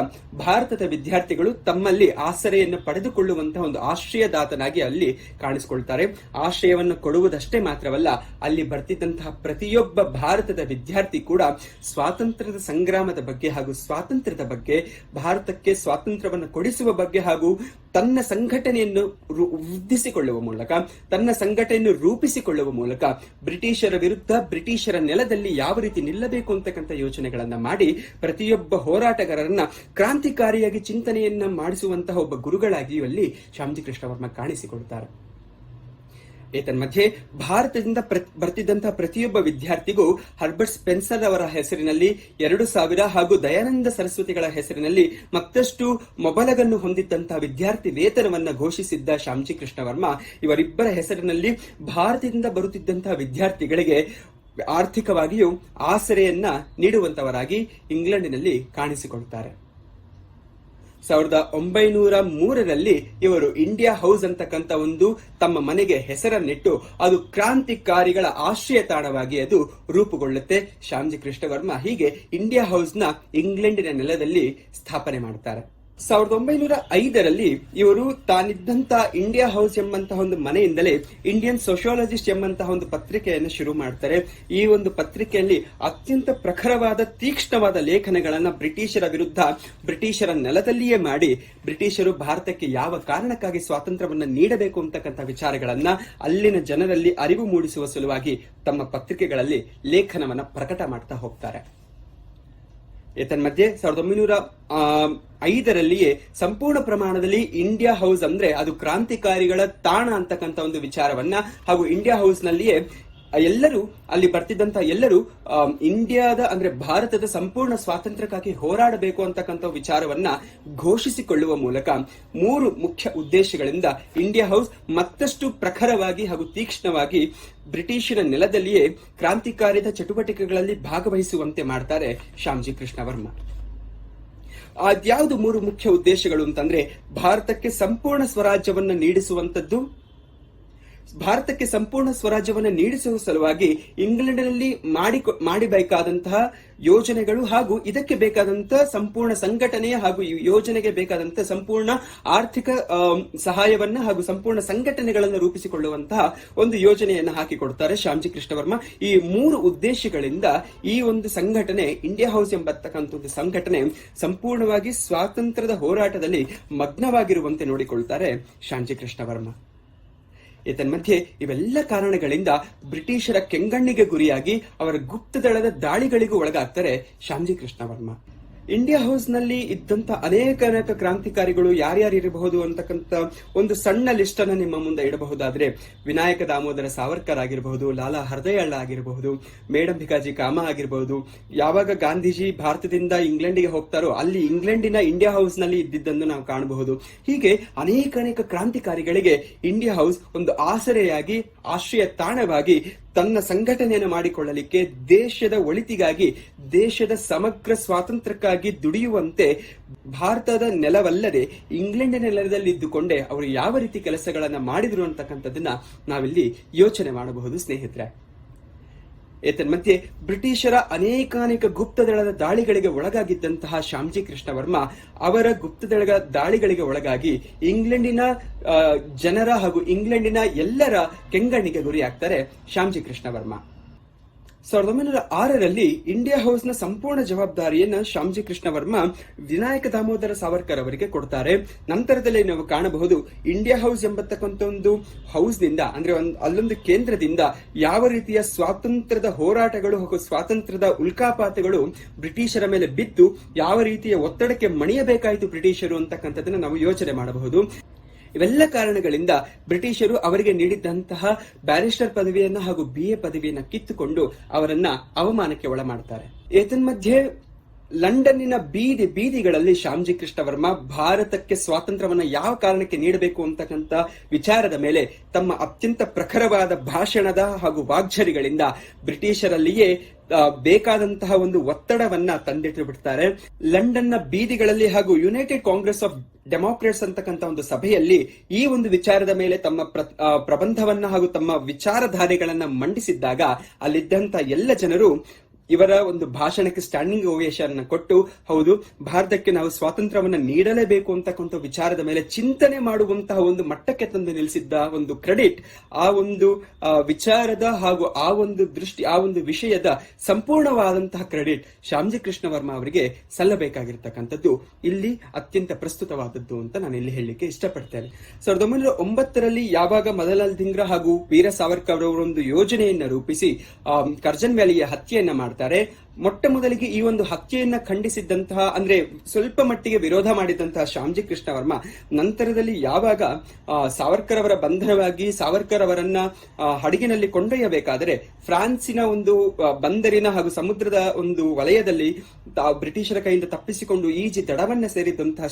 ಭಾರತದ ವಿದ್ಯಾರ್ಥಿಗಳು ತಮ್ಮಲ್ಲಿ ಆಸರೆಯನ್ನು ಪಡೆದುಕೊಳ್ಳುವಂತಹ ಒಂದು ಆಶ್ರಯದಾತನಾಗಿ ಅಲ್ಲಿ ಕಾಣಿಸಿಕೊಳ್ತಾರೆ. ಆಶ್ರಯವನ್ನು ಕೊಡುವುದಷ್ಟೇ ಮಾತ್ರವಲ್ಲ, ಅಲ್ಲಿ ಬರ್ತಿದ್ದಂತಹ ಪ್ರತಿಯೊಬ್ಬ ಭಾರತದ ವಿದ್ಯಾರ್ಥಿ ಕೂಡ ಸ್ವಾತಂತ್ರ್ಯದ ಸಂಗ್ರಾಮದ ಬಗ್ಗೆ ಹಾಗೂ ಸ್ವಾತಂತ್ರ್ಯದ ಬಗ್ಗೆ, ಭಾರತಕ್ಕೆ ಸ್ವಾತಂತ್ರ್ಯವನ್ನು ಕೊಡಿಸುವ ಬಗ್ಗೆ ಹಾಗೂ ತನ್ನ ಸಂಘಟನೆಯನ್ನು ವೃದ್ಧಿಸಿಕೊಳ್ಳುವ ಮೂಲಕ, ತನ್ನ ಸಂಘಟನೆಯನ್ನು ರೂಪಿಸಿಕೊಳ್ಳುವ ಮೂಲಕ ಬ್ರಿಟಿಷರ ವಿರುದ್ಧ, ಬ್ರಿಟಿಷರ ನೆಲದಲ್ಲಿ ಯಾವ ರೀತಿ ನಿಲ್ಲಬೇಕು ಅಂತಕ್ಕಂಥ ಯೋಚನೆಗಳನ್ನ ಮಾಡಿ ಪ್ರತಿಯೊಬ್ಬ ಹೋರಾಟಗಾರರನ್ನ ಕ್ರಾಂತಿಕಾರಿಯಾಗಿ ಚಿಂತನೆಯನ್ನ ಮಾಡಿಸುವಂತಹ ಒಬ್ಬ ಗುರುಗಳಾಗಿ ಅಲ್ಲಿ ಶ್ಯಾಮ್ಜಿ ಕೃಷ್ಣ ವರ್ಮ ಕಾಣಿಸಿಕೊಳ್ತಾರೆ. ಏತನ್ಮಧ್ಯೆ ಭಾರತದಿಂದ ಬರ್ತಿದ್ದಂತಹ ಪ್ರತಿಯೊಬ್ಬ ವಿದ್ಯಾರ್ಥಿಗೂ ಹರ್ಬರ್ಟ್ ಸ್ಪೆನ್ಸರ್ ಅವರ ಹೆಸರಿನಲ್ಲಿ 2000 ಹಾಗೂ ದಯಾನಂದ ಸರಸ್ವತಿಗಳ ಹೆಸರಿನಲ್ಲಿ ಮತ್ತಷ್ಟು ಮೊಬಲಗನ್ನು ಹೊಂದಿದ್ದಂತಹ ವಿದ್ಯಾರ್ಥಿ ವೇತನವನ್ನ ಘೋಷಿಸಿದ್ದ ಶ್ಯಾಮ್ಜಿ ಕೃಷ್ಣ ವರ್ಮ ಇವರಿಬ್ಬರ ಹೆಸರಿನಲ್ಲಿ ಭಾರತದಿಂದ ಬರುತ್ತಿದ್ದಂತಹ ವಿದ್ಯಾರ್ಥಿಗಳಿಗೆ ಆರ್ಥಿಕವಾಗಿಯೂ ಆಸರೆಯನ್ನ ನೀಡುವಂತವರಾಗಿ ಇಂಗ್ಲೆಂಡಿನಲ್ಲಿ ಕಾಣಿಸಿಕೊಳ್ತಾರೆ. 1903ರಲ್ಲಿ ಇವರು ಇಂಡಿಯಾ ಹೌಸ್ ಅಂತಕ್ಕಂಥ ಒಂದು ತಮ್ಮ ಮನೆಗೆ ಹೆಸರನ್ನಿಟ್ಟು ಅದು ಕ್ರಾಂತಿಕಾರಿಗಳ ಆಶ್ರಯ ತಾಣವಾಗಿ ಅದು ರೂಪುಗೊಳ್ಳುತ್ತೆ. ಶ್ಯಾಮ್ಜಿ ಕೃಷ್ಣ ವರ್ಮ ಹೀಗೆ ಇಂಡಿಯಾ ಹೌಸ್ ನ ಇಂಗ್ಲೆಂಡಿನ ನೆಲದಲ್ಲಿ ಸ್ಥಾಪನೆ ಮಾಡ್ತಾರೆ. 1905ರಲ್ಲಿ ಇವರು ತಾನಿದ್ದಂತ ಇಂಡಿಯಾ ಹೌಸ್ ಎಂಬಂತಹ ಒಂದು ಮನೆಯಿಂದಲೇ ಇಂಡಿಯನ್ ಸೋಷಿಯಾಲಜಿಸ್ಟ್ ಎಂಬಂತಹ ಒಂದು ಪತ್ರಿಕೆಯನ್ನು ಶುರು ಮಾಡ್ತಾರೆ. ಈ ಒಂದು ಪತ್ರಿಕೆಯಲ್ಲಿ ಅತ್ಯಂತ ಪ್ರಖರವಾದ, ತೀಕ್ಷ್ಣವಾದ ಲೇಖನಗಳನ್ನ ಬ್ರಿಟಿಷರ ವಿರುದ್ಧ, ಬ್ರಿಟಿಷರ ನೆಲದಲ್ಲಿಯೇ ಮಾಡಿ ಬ್ರಿಟಿಷರು ಭಾರತಕ್ಕೆ ಯಾವ ಕಾರಣಕ್ಕಾಗಿ ಸ್ವಾತಂತ್ರ್ಯವನ್ನ ನೀಡಬೇಕು ಅಂತಕ್ಕಂಥ ವಿಚಾರಗಳನ್ನ ಅಲ್ಲಿನ ಜನರಲ್ಲಿ ಅರಿವು ಮೂಡಿಸುವ ಸಲುವಾಗಿ ತಮ್ಮ ಪತ್ರಿಕೆಗಳಲ್ಲಿ ಲೇಖನವನ್ನ ಪ್ರಕಟ ಮಾಡ್ತಾ ಹೋಗ್ತಾರೆ. ಏತನ್ಮಧ್ಯೆ 1905ರಲ್ಲಿಯೇ ಸಂಪೂರ್ಣ ಪ್ರಮಾಣದಲ್ಲಿ ಇಂಡಿಯಾ ಹೌಸ್ ಅಂದ್ರೆ ಅದು ಕ್ರಾಂತಿಕಾರಿಗಳ ತಾಣ ಅಂತಕ್ಕಂಥ ಒಂದು ವಿಚಾರವನ್ನ ಹಾಗೂ ಇಂಡಿಯಾ ಹೌಸ್ ನಲ್ಲಿಯೇ ಎಲ್ಲರೂ ಅಲ್ಲಿ ಬರ್ತಿದ್ದಂತ ಎಲ್ಲರೂ ಇಂಡಿಯಾದ ಅಂದ್ರೆ ಭಾರತದ ಸಂಪೂರ್ಣ ಸ್ವಾತಂತ್ರ್ಯಕ್ಕಾಗಿ ಹೋರಾಡಬೇಕು ಅಂತಕ್ಕಂಥ ವಿಚಾರವನ್ನ ಘೋಷಿಸಿಕೊಳ್ಳುವ ಮೂಲಕ 3 ಮುಖ್ಯ ಉದ್ದೇಶಗಳಿಂದ ಇಂಡಿಯಾ ಹೌಸ್ ಮತ್ತಷ್ಟು ಪ್ರಖರವಾಗಿ ಹಾಗೂ ತೀಕ್ಷ್ಣವಾಗಿ ಬ್ರಿಟಿಷರ ನೆಲದಲ್ಲಿಯೇ ಕ್ರಾಂತಿಕಾರಿದ ಚಟುವಟಿಕೆಗಳಲ್ಲಿ ಭಾಗವಹಿಸುವಂತೆ ಮಾಡ್ತಾರೆ ಶ್ಯಾಮ್ಜಿ ಕೃಷ್ಣ ವರ್ಮ. ಅದ್ಯಾವುದು 3 ಮುಖ್ಯ ಉದ್ದೇಶಗಳು ಅಂತಂದ್ರೆ ಭಾರತಕ್ಕೆ ಸಂಪೂರ್ಣ ಸ್ವರಾಜ್ಯವನ್ನ ನೀಡಿಸುವಂತದ್ದು, ಭಾರತಕ್ಕೆ ಸಂಪೂರ್ಣ ಸ್ವರಾಜ್ಯವನ್ನು ನೀಡಿಸುವ ಸಲುವಾಗಿ ಇಂಗ್ಲೆಂಡ್ನಲ್ಲಿ ಮಾಡಬೇಕಾದಂತಹ ಯೋಜನೆಗಳು ಹಾಗೂ ಇದಕ್ಕೆ ಬೇಕಾದಂತಹ ಸಂಪೂರ್ಣ ಸಂಘಟನೆಯ ಹಾಗೂ ಯೋಜನೆಗೆ ಬೇಕಾದಂತಹ ಸಂಪೂರ್ಣ ಆರ್ಥಿಕ ಸಹಾಯವನ್ನ ಹಾಗೂ ಸಂಪೂರ್ಣ ಸಂಘಟನೆಗಳನ್ನು ರೂಪಿಸಿಕೊಳ್ಳುವಂತಹ ಒಂದು ಯೋಜನೆಯನ್ನು ಹಾಕಿಕೊಡ್ತಾರೆ ಶ್ಯಾಮ್ಜಿ ಕೃಷ್ಣ ವರ್ಮ. ಈ 3 ಉದ್ದೇಶಗಳಿಂದ ಈ ಒಂದು ಸಂಘಟನೆ, ಇಂಡಿಯಾ ಹೌಸ್ ಎಂಬತಕ್ಕಂಥ ಒಂದು ಸಂಘಟನೆ ಸಂಪೂರ್ಣವಾಗಿ ಸ್ವಾತಂತ್ರ್ಯದ ಹೋರಾಟದಲ್ಲಿ ಮಗ್ನವಾಗಿರುವಂತೆ ನೋಡಿಕೊಳ್ತಾರೆ ಶ್ಯಾಮ್ಜಿ ಕೃಷ್ಣ ವರ್ಮ. ಏತನ್ಮಧ್ಯೆ ಇವೆಲ್ಲ ಕಾರಣಗಳಿಂದ ಬ್ರಿಟಿಷರ ಕೆಂಗಣ್ಣಿಗೆ ಗುರಿಯಾಗಿ ಅವರ ಗುಪ್ತದಳದ ದಾಳಿಗಳಿಗೂ ಒಳಗಾಗ್ತಾರೆ ಶ್ಯಾಮ್ಜಿ ಕೃಷ್ಣ ವರ್ಮ. ಇಂಡಿಯಾ ಹೌಸ್ ನಲ್ಲಿ ಇದ್ದಂತ ಅನೇಕ ಕ್ರಾಂತಿಕಾರಿಗಳು ಯಾರ್ಯಾರಿರಬಹುದು ಅಂತಕ್ಕಂಥ ಒಂದು ಸಣ್ಣ ಲಿಸ್ಟ್ ಅನ್ನ ನಿಮ್ಮ ಮುಂದೆ ಇಡಬಹುದಾದ್ರೆ ವಿನಾಯಕ ದಾಮೋದರ ಸಾವರ್ಕರ್ ಆಗಿರಬಹುದು, ಲಾಲಾ ಹರ್ದಯಾಳ ಆಗಿರಬಹುದು, ಮೇಡಂ ಭಿಕಾಜಿ ಕಾಮಾ ಆಗಿರಬಹುದು. ಯಾವಾಗ ಗಾಂಧೀಜಿ ಭಾರತದಿಂದ ಇಂಗ್ಲೆಂಡಿಗೆ ಹೋಗ್ತಾರೋ ಅಲ್ಲಿ ಇಂಗ್ಲೆಂಡಿನ ಇಂಡಿಯಾ ಹೌಸ್ ನಲ್ಲಿ ಇದ್ದಿದ್ದನ್ನು ನಾವು ಕಾಣಬಹುದು. ಹೀಗೆ ಅನೇಕ ಕ್ರಾಂತಿಕಾರಿಗಳಿಗೆ ಇಂಡಿಯಾ ಹೌಸ್ ಒಂದು ಆಸರೆಯಾಗಿ, ಆಶ್ರಯ ತಾಣವಾಗಿ ತನ್ನ ಸಂಘಟನೆಯನ್ನು ಮಾಡಿಕೊಳ್ಳಲಿಕ್ಕೆ, ದೇಶದ ಒಳಿತಿಗಾಗಿ, ದೇಶದ ಸಮಗ್ರ ಸ್ವಾತಂತ್ರ್ಯಕ್ಕಾಗಿ ದುಡಿಯುವಂತೆ ಭಾರತದ ನೆಲವಲ್ಲದೆ ಇಂಗ್ಲೆಂಡಿನ ನೆಲದಲ್ಲಿ ಇದ್ದುಕೊಂಡೇ ಅವರು ಯಾವ ರೀತಿ ಕೆಲಸಗಳನ್ನ ಮಾಡಿದ್ರು ಅಂತಕ್ಕಂಥದ್ದನ್ನ ನಾವಿಲ್ಲಿ ಯೋಚನೆ ಮಾಡಬಹುದು ಸ್ನೇಹಿತರೆ. ಏತನ್ಮಧ್ಯೆ ಬ್ರಿಟಿಷರ ಅನೇಕ ಗುಪ್ತದಳದ ದಾಳಿಗಳಿಗೆ ಒಳಗಾಗಿದ್ದಂತಹ ಶ್ಯಾಮ್ಜಿ ಕೃಷ್ಣ ವರ್ಮ ಅವರ ಗುಪ್ತದಳ ದಾಳಿಗಳಿಗೆ ಒಳಗಾಗಿ ಇಂಗ್ಲೆಂಡಿನ ಜನರ ಹಾಗೂ ಇಂಗ್ಲೆಂಡಿನ ಎಲ್ಲರ ಕೆಂಗಣ್ಣಿಗೆ ಗುರಿಯಾಗ್ತಾರೆ ಶ್ಯಾಮ್ಜಿ ಕೃಷ್ಣ ವರ್ಮ. 1906ರಲ್ಲಿ ಇಂಡಿಯಾ ಹೌಸ್ ನ ಸಂಪೂರ್ಣ ಜವಾಬ್ದಾರಿಯನ್ನ ಶ್ಯಾಮ್ಜಿ ಕೃಷ್ಣ ವರ್ಮ ವಿನಾಯಕ ದಾಮೋದರ ಸಾವರ್ಕರ್ ಅವರಿಗೆ ಕೊಡ್ತಾರೆ. ನಂತರದಲ್ಲಿ ನಾವು ಕಾಣಬಹುದು ಇಂಡಿಯಾ ಹೌಸ್ ಎಂಬತಕ್ಕಂಥ ಒಂದು ಹೌಸ್ ನಿಂದ ಅಂದ್ರೆ ಅಲ್ಲೊಂದು ಕೇಂದ್ರದಿಂದ ಯಾವ ರೀತಿಯ ಸ್ವಾತಂತ್ರ್ಯದ ಹೋರಾಟಗಳು ಹಾಗೂ ಸ್ವಾತಂತ್ರ್ಯದ ಉಲ್ಕಾಪಾತಗಳು ಬ್ರಿಟಿಷರ ಮೇಲೆ ಬಿದ್ದು ಯಾವ ರೀತಿಯ ಒತ್ತಡಕ್ಕೆ ಮಣಿಯಬೇಕಾಯಿತು ಬ್ರಿಟಿಷರು ಅಂತಕ್ಕಂಥದ್ದನ್ನ ನಾವು ಯೋಚನೆ ಮಾಡಬಹುದು. ಇವೆಲ್ಲ ಕಾರಣಗಳಿಂದ ಬ್ರಿಟಿಷರು ಅವರಿಗೆ ನೀಡಿದ್ದಂತಹ ಬ್ಯಾರಿಸ್ಟರ್ ಪದವಿಯನ್ನ ಹಾಗೂ BA ಪದವಿಯನ್ನ ಕಿತ್ತುಕೊಂಡು ಅವರನ್ನ ಅವಮಾನಕ್ಕೆ ಒಳ ಮಾಡ್ತಾರೆ. ಏತನ್ಮಧ್ಯೆ ಲಂಡನ್ನಿನ ಬೀದಿಗಳಲ್ಲಿ ಶ್ಯಾಮ್ಜಿ ಕೃಷ್ಣ ವರ್ಮಾ ಭಾರತಕ್ಕೆ ಸ್ವಾತಂತ್ರ್ಯವನ್ನ ಯಾವ ಕಾರಣಕ್ಕೆ ನೀಡಬೇಕು ಅಂತಕ್ಕಂಥ ವಿಚಾರದ ಮೇಲೆ ತಮ್ಮ ಅತ್ಯಂತ ಪ್ರಖರವಾದ ಭಾಷಣದ ಹಾಗೂ ವಾಗ್ಝರಿಗಳಿಂದ ಬ್ರಿಟಿಷರಲ್ಲಿಯೇ ಬೇಕಾದಂತಹ ಒಂದು ಒತ್ತಡವನ್ನ ತಂದಿಟ್ಟು ಬಿಡ್ತಾರೆ. ಲಂಡನ್ನ ಬೀದಿಗಳಲ್ಲಿ ಹಾಗೂ ಯುನೈಟೆಡ್ ಕಾಂಗ್ರೆಸ್ ಆಫ್ ಡೆಮಾಕ್ರೇಟ್ಸ್ ಅಂತಕ್ಕಂಥ ಒಂದು ಸಭೆಯಲ್ಲಿ ಈ ಒಂದು ವಿಚಾರದ ಮೇಲೆ ತಮ್ಮ ಪ್ರಬಂಧವನ್ನ ಹಾಗೂ ತಮ್ಮ ವಿಚಾರಧಾರೆಗಳನ್ನ ಮಂಡಿಸಿದ್ದಾಗ ಅಲ್ಲಿದ್ದಂತ ಎಲ್ಲ ಜನರು ಇವರ ಒಂದು ಭಾಷಣಕ್ಕೆ ಸ್ಟ್ಯಾಂಡಿಂಗ್ ಓವೇಷನ್ ಕೊಟ್ಟು, ಹೌದು, ಭಾರತಕ್ಕೆ ನಾವು ಸ್ವಾತಂತ್ರ್ಯವನ್ನ ನೀಡಲೇಬೇಕು ಅಂತಕ್ಕಂಥ ವಿಚಾರದ ಮೇಲೆ ಚಿಂತನೆ ಮಾಡುವಂತಹ ಒಂದು ಮಟ್ಟಕ್ಕೆ ತಂದು ನಿಲ್ಲಿಸಿದ್ದ ಒಂದು ಕ್ರೆಡಿಟ್ ಆ ಒಂದು ವಿಚಾರದ ಹಾಗೂ ಆ ಒಂದು ವಿಷಯದ ಸಂಪೂರ್ಣವಾದಂತಹ ಕ್ರೆಡಿಟ್ ಶ್ಯಾಮ್ಜಿ ಕೃಷ್ಣ ವರ್ಮಾ ಅವರಿಗೆ ಸಲ್ಲಬೇಕಾಗಿರ್ತಕ್ಕಂಥದ್ದು ಇಲ್ಲಿ ಅತ್ಯಂತ ಪ್ರಸ್ತುತವಾದದ್ದು ಅಂತ ನಾನು ಇಲ್ಲಿ ಹೇಳಲಿಕ್ಕೆ ಇಷ್ಟಪಡ್ತೇನೆ. 1909 ಯಾವಾಗ ಮದನ್ಲಾಲ್ ಧಿಂಗ್ರಾ ಹಾಗೂ ವೀರ ಸಾವರ್ಕರ್ ಅವರೊಂದು ಯೋಜನೆಯನ್ನ ರೂಪಿಸಿ ಕರ್ಜನ್ ವ್ಯಾಲಿಯ ಹತ್ಯೆಯನ್ನ ಮಾಡ್ತಾರೆ, ಮೊಟ್ಟ ಮೊದಲಿಗೆ ಈ ಒಂದು ಹತ್ಯೆಯನ್ನ ಖಂಡಿಸಿದ್ದಂತಹ, ಅಂದ್ರೆ ಸ್ವಲ್ಪ ಮಟ್ಟಿಗೆ ವಿರೋಧ ಮಾಡಿದಂತಹ ಶ್ಯಾಮ್ಜಿ ಕೃಷ್ಣ ವರ್ಮಾ ನಂತರದಲ್ಲಿ ಯಾವಾಗ ಸಾವರ್ಕರ್ ಅವರ ಬಂಧನವಾಗಿ ಸಾವರ್ಕರ್ ಅವರನ್ನ ಹಡಗಿನಲ್ಲಿ ಕೊಂಡೊಯ್ಯಬೇಕಾದರೆ ಫ್ರಾನ್ಸಿನ ಒಂದು ಬಂದರಿನ ಹಾಗೂ ಸಮುದ್ರದ ಒಂದು ವಲಯದಲ್ಲಿ ಬ್ರಿಟಿಷರ ಕೈಯಿಂದ ತಪ್ಪಿಸಿಕೊಂಡು ಈಜಿ ದಡವನ್ನ ಸೇರಿದಂತಹ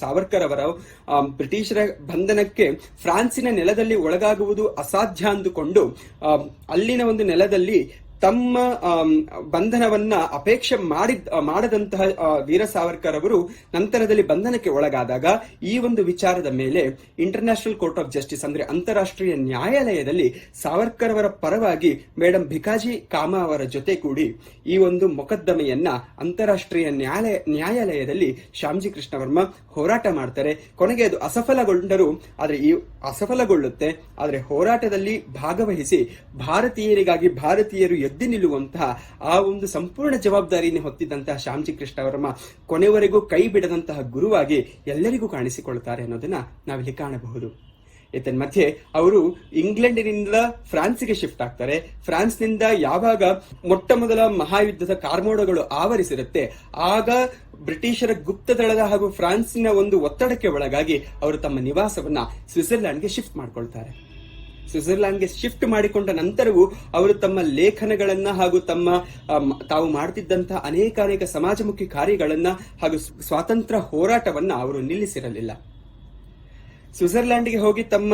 ಸಾವರ್ಕರ್ ಅವರ ಬ್ರಿಟಿಷರ ಬಂಧನಕ್ಕೆ ಫ್ರಾನ್ಸಿನ ನೆಲದಲ್ಲಿ ಒಳಗಾಗುವುದು ಅಸಾಧ್ಯ ಅಂದುಕೊಂಡು ಅಲ್ಲಿನ ಒಂದು ನೆಲದಲ್ಲಿ ತಮ್ಮ ಬಂಧನವನ್ನ ಅಪೇಕ್ಷೆ ಮಾಡದಂತಹ ವೀರ ಸಾವರ್ಕರ್ ಅವರು ನಂತರದಲ್ಲಿ ಬಂಧನಕ್ಕೆ ಒಳಗಾದಾಗ ಈ ಒಂದು ವಿಚಾರದ ಮೇಲೆ ಇಂಟರ್ನ್ಯಾಷನಲ್ ಕೋರ್ಟ್ ಆಫ್ ಜಸ್ಟಿಸ್ ಅಂದ್ರೆ ಅಂತಾರಾಷ್ಟ್ರೀಯ ನ್ಯಾಯಾಲಯದಲ್ಲಿ ಸಾವರ್ಕರ್ ಅವರ ಪರವಾಗಿ ಮೇಡಂ ಭಿಕಾಜಿ ಕಾಮಾ ಅವರ ಜೊತೆ ಕೂಡಿ ಈ ಒಂದು ಮೊಕದ್ದಮೆಯನ್ನ ಅಂತಾರಾಷ್ಟ್ರೀಯ ನ್ಯಾಯಾಲಯದಲ್ಲಿ ಶ್ಯಾಮ್ಜಿ ಕೃಷ್ಣ ವರ್ಮಾ ಹೋರಾಟ ಮಾಡ್ತಾರೆ. ಕೊನೆಗೆ ಅದು ಅಸಫಲಗೊಳ್ಳುತ್ತೆ. ಆದ್ರೆ ಹೋರಾಟದಲ್ಲಿ ಭಾಗವಹಿಸಿ ಭಾರತೀಯರಿಗಾಗಿ ಭಾರತೀಯರು ಎದ್ದು ನಿಲ್ಲುವಂತಹ ಆ ಒಂದು ಸಂಪೂರ್ಣ ಜವಾಬ್ದಾರಿಯನ್ನು ಹೊತ್ತಿದ್ದಂತಹ ಶ್ಯಾಮ್ಜಿ ಕೃಷ್ಣ ವರ್ಮಾ ಕೊನೆವರೆಗೂ ಕೈ ಬಿಡದಂತಹ ಗುರುವಾಗಿ ಎಲ್ಲರಿಗೂ ಕಾಣಿಸಿಕೊಳ್ತಾರೆ ಅನ್ನೋದನ್ನ ನಾವಿಲ್ಲಿ ಕಾಣಬಹುದು. ಮಧ್ಯೆ ಅವರು ಇಂಗ್ಲೆಂಡಿನಿಂದ ಫ್ರಾನ್ಸ್ಗೆ ಶಿಫ್ಟ್ ಆಗ್ತಾರೆ. ಫ್ರಾನ್ಸ್ನಿಂದ ಯಾವಾಗ ಮೊಟ್ಟ ಮೊದಲ ಮಹಾಯುದ್ಧದ ಕಾರ್ಮೋಡಗಳು ಆವರಿಸಿರುತ್ತೆ ಆಗ ಬ್ರಿಟಿಷರ ಗುಪ್ತದಳದ ಹಾಗೂ ಫ್ರಾನ್ಸಿನ ಒಂದು ಒತ್ತಡಕ್ಕೆ ಒಳಗಾಗಿ ಅವರು ತಮ್ಮ ನಿವಾಸವನ್ನ ಸ್ವಿಟ್ಜರ್ಲ್ಯಾಂಡ್ಗೆ ಶಿಫ್ಟ್ ಮಾಡ್ಕೊಳ್ತಾರೆ. ಸ್ವಿಟ್ಜರ್ಲ್ಯಾಂಡ್ಗೆ ಶಿಫ್ಟ್ ಮಾಡಿಕೊಂಡ ನಂತರವೂ ಅವರು ತಮ್ಮ ಲೇಖನಗಳನ್ನ ಹಾಗೂ ತಾವು ಮಾಡ್ತಿದ್ದಂತಹ ಅನೇಕ ಸಮಾಜಮುಖಿ ಕಾರ್ಯಗಳನ್ನ ಹಾಗೂ ಸ್ವಾತಂತ್ರ್ಯ ಹೋರಾಟವನ್ನ ಅವರು ನಿಲ್ಲಿಸಿರಲಿಲ್ಲ. ಸ್ವಿಟ್ಜರ್ಲ್ಯಾಂಡ್ಗೆ ಹೋಗಿ ತಮ್ಮ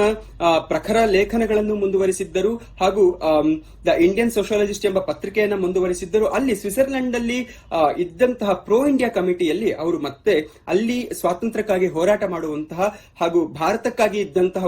ಪ್ರಖರ ಲೇಖನಗಳನ್ನು ಮುಂದುವರಿಸಿದ್ದರು ಹಾಗೂ ದ ಇಂಡಿಯನ್ ಸೋಷಿಯಾಲಜಿಸ್ಟ್ ಎಂಬ ಪತ್ರಿಕೆಯನ್ನ ಮುಂದುವರಿಸಿದ್ದರು. ಅಲ್ಲಿ ಸ್ವಿಟ್ಜರ್ಲ್ಯಾಂಡ್ ಅಲ್ಲಿ ಇದ್ದಂತಹ ಪ್ರೋ ಇಂಡಿಯಾ ಕಮಿಟಿಯಲ್ಲಿ ಅವರು ಮತ್ತೆ ಅಲ್ಲಿ ಸ್ವಾತಂತ್ರ್ಯಕ್ಕಾಗಿ ಹೋರಾಟ ಮಾಡುವಂತಹ ಹಾಗೂ ಭಾರತಕ್ಕಾಗಿ ಇದ್ದಂತಹ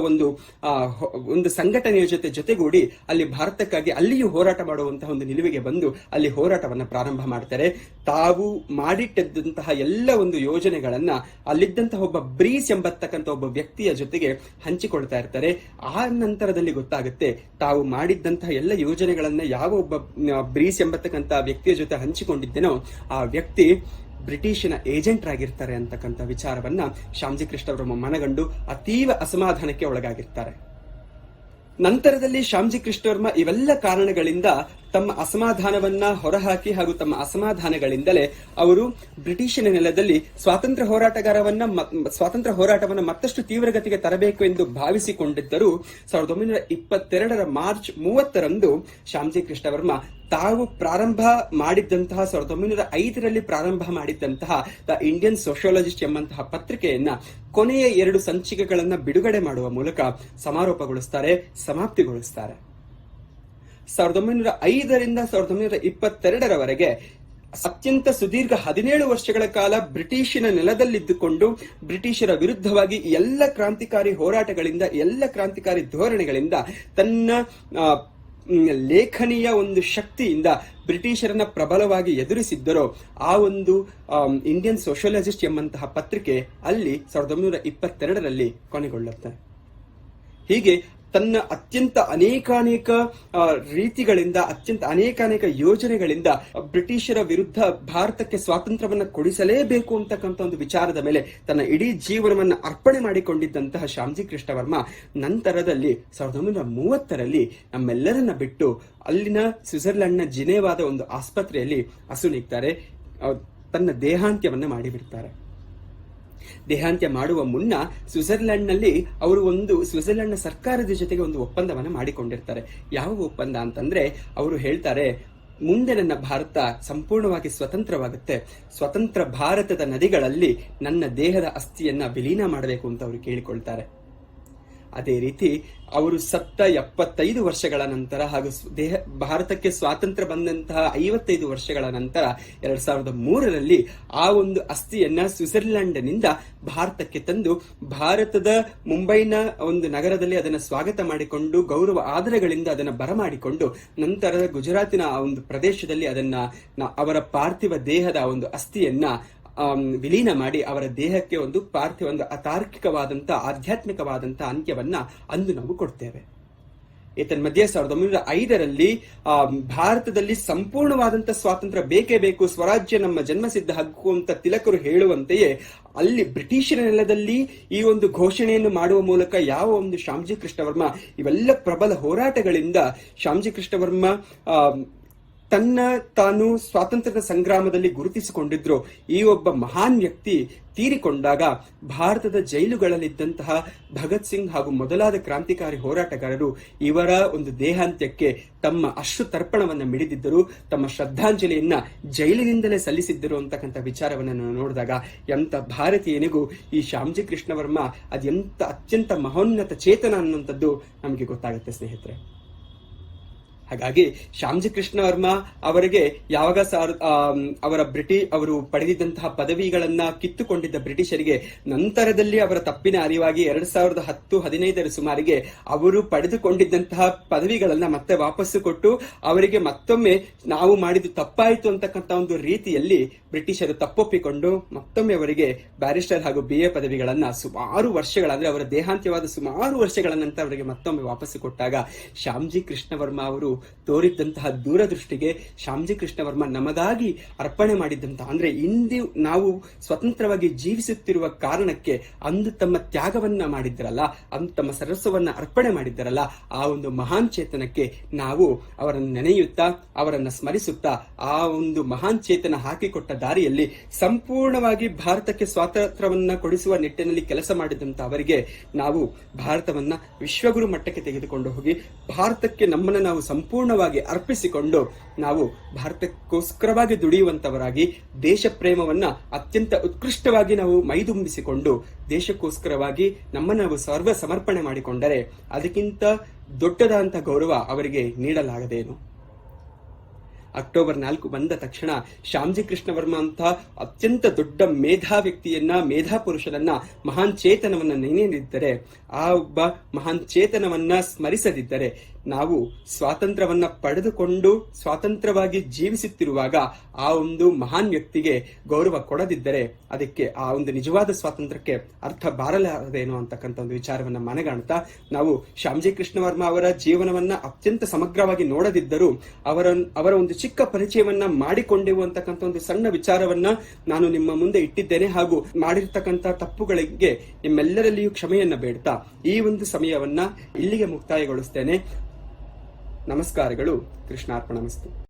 ಒಂದು ಸಂಘಟನೆಯ ಜೊತೆಗೂಡಿ ಅಲ್ಲಿ ಭಾರತಕ್ಕಾಗಿ ಅಲ್ಲಿಯೂ ಹೋರಾಟ ಮಾಡುವಂತಹ ಒಂದು ನಿಲುವಿಗೆ ಬಂದು ಅಲ್ಲಿ ಹೋರಾಟವನ್ನ ಪ್ರಾರಂಭ ಮಾಡ್ತಾರೆ. ತಾವು ಮಾಡಿಟ್ಟಿದ್ದಂತಹ ಎಲ್ಲ ಒಂದು ಯೋಜನೆಗಳನ್ನ ಅಲ್ಲಿದ್ದಂತಹ ಒಬ್ಬ ಬ್ರೀಸ್ ಎಂಬತಕ್ಕಂಥ ಒಬ್ಬ ವ್ಯಕ್ತಿಯ ಜೊತೆಗೆ ಹಂಚಿಕೊಳ್ತಾ ಇರ್ತಾರೆ. ಆ ನಂತರದಲ್ಲಿ ಗೊತ್ತಾಗುತ್ತೆ ತಾವು ಮಾಡಿದ್ದಂತಹ ಎಲ್ಲ ಯೋಜನೆಗಳನ್ನ ಯಾವ ಒಬ್ಬ ಬ್ರೀಸ್ ಎಂಬತಕ್ಕಂಥ ವ್ಯಕ್ತಿಯ ಜೊತೆ ಹಂಚಿಕೊಂಡಿದ್ದೇನೋ ಆ ವ್ಯಕ್ತಿ ಬ್ರಿಟಿಷಿನ ಏಜೆಂಟ್ ಆಗಿರ್ತಾರೆ ಅಂತಕ್ಕಂಥ ವಿಚಾರವನ್ನ ಶ್ಯಾಮ್ಜಿ ಕೃಷ್ಣ ವರ್ಮಾ ಮನಗಂಡು ಅತೀವ ಅಸಮಾಧಾನಕ್ಕೆ ಒಳಗಾಗಿರ್ತಾರೆ. ನಂತರದಲ್ಲಿ ಶ್ಯಾಮ್ಜಿ ಕೃಷ್ಣ ವರ್ಮಾ ಇವೆಲ್ಲ ಕಾರಣಗಳಿಂದ ತಮ್ಮ ಅಸಮಾಧಾನವನ್ನ ಹೊರಹಾಕಿ ಹಾಗೂ ತಮ್ಮ ಅಸಮಾಧಾನಗಳಿಂದಲೇ ಅವರು ಬ್ರಿಟಿಷಿನ ನೆಲದಲ್ಲಿ ಸ್ವಾತಂತ್ರ್ಯ ಹೋರಾಟವನ್ನ ಮತ್ತಷ್ಟು ತೀವ್ರಗತಿಗೆ ತರಬೇಕು ಎಂದು ಭಾವಿಸಿಕೊಂಡಿದ್ದರು. 1922 ಮಾರ್ಚ್ 30 ಶ್ಯಾಮ್ಜಿ ಕೃಷ್ಣ ವರ್ಮಾ ತಾವು ಪ್ರಾರಂಭ ಮಾಡಿದ್ದಂತಹ 1905 ಪ್ರಾರಂಭ ಮಾಡಿದ್ದಂತಹ ದ ಇಂಡಿಯನ್ ಸೋಷಿಯಾಲಜಿಸ್ಟ್ ಎಂಬಂತಹ ಪತ್ರಿಕೆಯನ್ನ ಕೊನೆಯ 2 ಸಂಚಿಕೆಗಳನ್ನ ಬಿಡುಗಡೆ ಮಾಡುವ ಮೂಲಕ ಸಮಾಪ್ತಿಗೊಳಿಸ್ತಾರೆ. 1905 1922 ಅತ್ಯಂತ ಸುದೀರ್ಘ 17 ವರ್ಷಗಳ ಕಾಲ ಬ್ರಿಟಿಷಿನ ನೆಲದಲ್ಲಿದ್ದುಕೊಂಡು ಬ್ರಿಟಿಷರ ವಿರುದ್ಧವಾಗಿ ಎಲ್ಲ ಕ್ರಾಂತಿಕಾರಿ ಹೋರಾಟಗಳಿಂದ ಎಲ್ಲ ಕ್ರಾಂತಿಕಾರಿ ಧೋರಣೆಗಳಿಂದ ತನ್ನ ಲೇಖನಿಯ ಒಂದು ಶಕ್ತಿಯಿಂದ ಬ್ರಿಟಿಷರನ್ನ ಪ್ರಬಲವಾಗಿ ಎದುರಿಸಿದ್ದರೋ ಆ ಒಂದು ಇಂಡಿಯನ್ ಸೋಷಿಯಾಲಜಿಸ್ಟ್ ಎಂಬಂತಹ ಪತ್ರಿಕೆ ಅಲ್ಲಿ 1922 ಕೊನೆಗೊಳ್ಳುತ್ತೆ. ಹೀಗೆ ತನ್ನ ಅತ್ಯಂತ ಅನೇಕಾನೇಕ ರೀತಿಗಳಿಂದ ಅನೇಕ ಯೋಜನೆಗಳಿಂದ ಬ್ರಿಟಿಷರ ವಿರುದ್ಧ ಭಾರತಕ್ಕೆ ಸ್ವಾತಂತ್ರ್ಯವನ್ನ ಕೊಡಿಸಲೇಬೇಕು ಅಂತಕ್ಕಂಥ ಒಂದು ವಿಚಾರದ ಮೇಲೆ ತನ್ನ ಇಡೀ ಜೀವನವನ್ನ ಅರ್ಪಣೆ ಮಾಡಿಕೊಂಡಿದ್ದಂತಹ ಶ್ಯಾಮ್ಜಿ ಕೃಷ್ಣ ವರ್ಮಾ ನಂತರದಲ್ಲಿ 1930 ನಮ್ಮೆಲ್ಲರನ್ನ ಬಿಟ್ಟು ಅಲ್ಲಿನ ಸ್ವಿಟ್ಜರ್ಲ್ಯಾಂಡ್ನ ಜಿನೇವಾದ ಒಂದು ಆಸ್ಪತ್ರೆಯಲ್ಲಿ ಅಸುನೀಗ್ತಾರೆ. ತನ್ನ ದೇಹಾಂತ್ಯವನ್ನ ಮಾಡಿಬಿಡ್ತಾರೆ. ದೇಹಾಂತ್ಯ ಮಾಡುವ ಮುನ್ನ ಸ್ವಿಟ್ಜರ್ಲ್ಯಾಂಡ್ನಲ್ಲಿ ಅವರು ಸ್ವಿಟ್ಜರ್ಲ್ಯಾಂಡ್ನ ಸರ್ಕಾರದ ಜೊತೆಗೆ ಒಂದು ಒಪ್ಪಂದವನ್ನ ಮಾಡಿಕೊಂಡಿರ್ತಾರೆ. ಯಾವ ಒಪ್ಪಂದ ಅಂತಂದ್ರೆ ಅವರು ಹೇಳ್ತಾರೆ, ಮುಂದೆ ನನ್ನ ಭಾರತ ಸಂಪೂರ್ಣವಾಗಿ ಸ್ವತಂತ್ರವಾಗುತ್ತೆ, ಸ್ವತಂತ್ರ ಭಾರತದ ನದಿಗಳಲ್ಲಿ ನನ್ನ ದೇಹದ ಅಸ್ಥಿಯನ್ನ ವಿಲೀನ ಮಾಡಬೇಕು ಅಂತ ಅವರು ಕೇಳಿಕೊಳ್ತಾರೆ. ಅದೇ ರೀತಿ ಅವರು ಸತ್ತ 75 ವರ್ಷಗಳ ನಂತರ ಹಾಗೂ ಭಾರತಕ್ಕೆ ಸ್ವಾತಂತ್ರ್ಯ ಬಂದಂತಹ 55 ವರ್ಷಗಳ ನಂತರ 2003ರಲ್ಲಿ ಆ ಒಂದು ಅಸ್ಥಿಯನ್ನ ಸ್ವಿಟ್ಜರ್ಲೆಂಡ್ನಿಂದ ಭಾರತಕ್ಕೆ ತಂದು ಭಾರತದ ಮುಂಬೈನ ಒಂದು ನಗರದಲ್ಲಿ ಅದನ್ನು ಸ್ವಾಗತ ಮಾಡಿಕೊಂಡು ಗೌರವ ಆದರಗಳಿಂದ ಅದನ್ನು ಬರಮಾಡಿಕೊಂಡು ನಂತರ ಗುಜರಾತಿನ ಆ ಒಂದು ಪ್ರದೇಶದಲ್ಲಿ ಅದನ್ನ ಅವರ ಪಾರ್ಥಿವ ದೇಹದ ಒಂದು ಅಸ್ಥಿಯನ್ನ ವಿಲೀನ ಮಾಡಿ ಅವರ ದೇಹಕ್ಕೆ ಒಂದು ಅತಾರ್ಕಿಕವಾದಂತ ಆಧ್ಯಾತ್ಮಿಕವಾದಂತ ಅಂತ್ಯವನ್ನ ಅಂದು ನಾವು ಕೊಡ್ತೇವೆ. ಏತನ್ಮಧ್ಯೆ 1905ರಲ್ಲಿ ಭಾರತದಲ್ಲಿ ಸಂಪೂರ್ಣವಾದಂತ ಸ್ವಾತಂತ್ರ್ಯ ಬೇಕೇ ಬೇಕು, ಸ್ವರಾಜ್ಯ ನಮ್ಮ ಜನ್ಮಸಿದ್ಧ ಹಕ್ಕು ಅಂತ ತಿಲಕರು ಹೇಳುವಂತೆಯೇ ಅಲ್ಲಿ ಬ್ರಿಟಿಷರ ನೆಲದಲ್ಲಿ ಈ ಒಂದು ಘೋಷಣೆಯನ್ನು ಮಾಡುವ ಮೂಲಕ ಯಾವ ಒಂದು ಶ್ಯಾಮ್ಜಿ ಕೃಷ್ಣ ವರ್ಮ ಇವೆಲ್ಲ ಪ್ರಬಲ ಹೋರಾಟಗಳಿಂದ ಶ್ಯಾಮ್ಜಿ ಕೃಷ್ಣ ವರ್ಮ ತಾನು ಸ್ವಾತಂತ್ರ್ಯದ ಸಂಗ್ರಾಮದಲ್ಲಿ ಗುರುತಿಸಿಕೊಂಡಿದ್ರು. ಈ ಒಬ್ಬ ಮಹಾನ್ ವ್ಯಕ್ತಿ ತೀರಿಕೊಂಡಾಗ ಭಾರತದ ಜೈಲುಗಳಲ್ಲಿದ್ದಂತಹ ಭಗತ್ ಸಿಂಗ್ ಹಾಗೂ ಮೊದಲಾದ ಕ್ರಾಂತಿಕಾರಿ ಹೋರಾಟಗಾರರು ಇವರ ಒಂದು ದೇಹಾಂತ್ಯಕ್ಕೆ ತಮ್ಮ ಅಶ್ರು ತರ್ಪಣವನ್ನ ಮಿಡಿದಿದ್ದರು, ತಮ್ಮ ಶ್ರದ್ಧಾಂಜಲಿಯನ್ನ ಜೈಲಿನಿಂದಲೇ ಸಲ್ಲಿಸಿದ್ದರು ಅಂತಕ್ಕಂಥ ವಿಚಾರವನ್ನು ನೋಡಿದಾಗ ಎಂತ ಭಾರತೀಯನಿಗೂ ಈ ಶ್ಯಾಮ್ಜಿ ಕೃಷ್ಣ ವರ್ಮ ಅದೆಂತ ಅತ್ಯಂತ ಮಹೋನ್ನತ ಚೇತನ ಅನ್ನುವಂಥದ್ದು ನಮಗೆ ಗೊತ್ತಾಗುತ್ತೆ ಸ್ನೇಹಿತರೆ. ಹಾಗಾಗಿ ಶ್ಯಾಮ್ಜಿ ಕೃಷ್ಣ ವರ್ಮ ಅವರಿಗೆ ಯಾವಾಗ ಅವರು ಪಡೆದಿದ್ದಂತಹ ಪದವಿಗಳನ್ನ ಕಿತ್ತುಕೊಂಡಿದ್ದ ಬ್ರಿಟಿಷರಿಗೆ ನಂತರದಲ್ಲಿ ಅವರ ತಪ್ಪಿನ ಅರಿವಾಗಿ 2010-15 ಸುಮಾರಿಗೆ ಅವರು ಪಡೆದುಕೊಂಡಿದ್ದಂತಹ ಪದವಿಗಳನ್ನ ಮತ್ತೆ ವಾಪಸ್ಸು ಕೊಟ್ಟು ಅವರಿಗೆ ಮತ್ತೊಮ್ಮೆ ನಾವು ಮಾಡಿದ್ದು ತಪ್ಪಾಯಿತು ಅಂತಕ್ಕಂಥ ಒಂದು ರೀತಿಯಲ್ಲಿ ಬ್ರಿಟಿಷರು ತಪ್ಪೊಪ್ಪಿಕೊಂಡು ಮತ್ತೊಮ್ಮೆ ಅವರಿಗೆ ಬ್ಯಾರಿಸ್ಟರ್ ಹಾಗೂ BA ಪದವಿಗಳನ್ನ ಸುಮಾರು ವರ್ಷಗಳ ಅಂದ್ರೆ ಅವರ ದೇಹಾಂತ್ಯವಾದ ಸುಮಾರು ವರ್ಷಗಳ ನಂತರ ಅವರಿಗೆ ಮತ್ತೊಮ್ಮೆ ವಾಪಸ್ಸು ಕೊಟ್ಟಾಗ ಶ್ಯಾಮ್ಜಿ ಕೃಷ್ಣ ವರ್ಮ ಅವರು ತೋರಿದ್ದಂತಹ ದೂರದೃಷ್ಟಿಗೆ ಶ್ಯಾಮ್ಜಿ ಕೃಷ್ಣ ವರ್ಮ ನಮಗಾಗಿ ಅರ್ಪಣೆ ಮಾಡಿದ್ದಂತಹ ಅಂದ್ರೆ ಇಂದು ನಾವು ಸ್ವತಂತ್ರವಾಗಿ ಜೀವಿಸುತ್ತಿರುವ ಕಾರಣಕ್ಕೆ ಅಂದು ತಮ್ಮ ತ್ಯಾಗವನ್ನ ಮಾಡಿದ್ದರಲ್ಲ, ಅಂದು ತಮ್ಮ ಸರ್ವಸ್ವವನ್ನ ಅರ್ಪಣೆ ಮಾಡಿದ್ದರಲ್ಲ, ಆ ಒಂದು ಮಹಾನ್ ಚೇತನಕ್ಕೆ ನಾವು ಅವರನ್ನು ನೆನೆಯುತ್ತಾ ಅವರನ್ನ ಸ್ಮರಿಸುತ್ತಾ ಆ ಒಂದು ಮಹಾನ್ ಚೇತನ ಹಾಕಿಕೊಟ್ಟ ದಾರಿಯಲ್ಲಿ ಸಂಪೂರ್ಣವಾಗಿ ಭಾರತಕ್ಕೆ ಸ್ವಾತಂತ್ರ್ಯವನ್ನ ಕೊಡಿಸುವ ನಿಟ್ಟಿನಲ್ಲಿ ಕೆಲಸ ಮಾಡಿದಂತ ಅವರಿಗೆ ನಾವು ಭಾರತವನ್ನ ವಿಶ್ವಗುರು ಮಟ್ಟಕ್ಕೆ ತೆಗೆದುಕೊಂಡು ಹೋಗಿ ಭಾರತಕ್ಕೆ ನಮ್ಮನ್ನು ನಾವು ಸಂಪೂರ್ಣವಾಗಿ ಅರ್ಪಿಸಿಕೊಂಡು ನಾವು ಭಾರತಕ್ಕೋಸ್ಕರವಾಗಿ ದುಡಿಯುವಂತವರಾಗಿ ದೇಶ ಪ್ರೇಮವನ್ನ ಅತ್ಯಂತ ಉತ್ಕೃಷ್ಟವಾಗಿ ನಾವು ಮೈದುಂಬಿಸಿಕೊಂಡು ದೇಶಕ್ಕೋಸ್ಕರವಾಗಿ ನಮ್ಮನ್ನು ನಾವು ಸರ್ವ ಸಮರ್ಪಣೆ ಮಾಡಿಕೊಂಡರೆ ಅದಕ್ಕಿಂತ ದೊಡ್ಡದಾದಂತಹ ಗೌರವ ಅವರಿಗೆ ನೀಡಲಾಗದೇನು. ಅಕ್ಟೋಬರ್ 4 ಬಂದ ತಕ್ಷಣ ಶ್ಯಾಮ್ಜಿ ಕೃಷ್ಣ ವರ್ಮ ಅಂತ ಅತ್ಯಂತ ದೊಡ್ಡ ಮೇಧಾ ವ್ಯಕ್ತಿಯನ್ನ, ಮೇಧಾ ಪುರುಷನನ್ನ, ಮಹಾನ್ ಚೇತನವನ್ನ ನೆನೆಯದಿದ್ದರೆ, ಆ ಒಬ್ಬ ಮಹಾನ್ ಚೇತನವನ್ನ ಸ್ಮರಿಸದಿದ್ದರೆ ನಾವು ಸ್ವಾತಂತ್ರ್ಯವನ್ನ ಪಡೆದುಕೊಂಡು ಸ್ವಾತಂತ್ರ್ಯವಾಗಿ ಜೀವಿಸುತ್ತಿರುವಾಗ ಆ ಒಂದು ಮಹಾನ್ ವ್ಯಕ್ತಿಗೆ ಗೌರವ ಕೊಡದಿದ್ದರೆ ಅದಕ್ಕೆ ಆ ಒಂದು ನಿಜವಾದ ಸ್ವಾತಂತ್ರ್ಯಕ್ಕೆ ಅರ್ಥ ಬಾರಲಾರದೇನೋ ಅಂತಕ್ಕಂಥ ಒಂದು ವಿಚಾರವನ್ನ ನಾವು ಶ್ಯಾಮ್ಜಿ ಕೃಷ್ಣ ವರ್ಮ ಅವರ ಜೀವನವನ್ನ ಅತ್ಯಂತ ಸಮಗ್ರವಾಗಿ ನೋಡದಿದ್ದರೂ ಅವರ ಒಂದು ಚಿಕ್ಕ ಪರಿಚಯವನ್ನ ಮಾಡಿಕೊಂಡೆವು ಅಂತಕ್ಕಂಥ ಒಂದು ಸಣ್ಣ ವಿಚಾರವನ್ನ ನಾನು ನಿಮ್ಮ ಮುಂದೆ ಇಟ್ಟಿದ್ದೇನೆ. ಹಾಗೂ ಮಾಡಿರ್ತಕ್ಕಂಥ ತಪ್ಪುಗಳಿಗೆ ನಿಮ್ಮೆಲ್ಲರಲ್ಲಿಯೂ ಕ್ಷಮೆಯನ್ನ ಬೇಡ್ತಾ ಈ ಒಂದು ಸಮಯವನ್ನ ಇಲ್ಲಿಗೆ ಮುಕ್ತಾಯಗೊಳಿಸ್ತೇನೆ. ನಮಸ್ಕಾರಗಳು. ಕೃಷ್ಣಾರ್ಪಣಮಸ್ತು.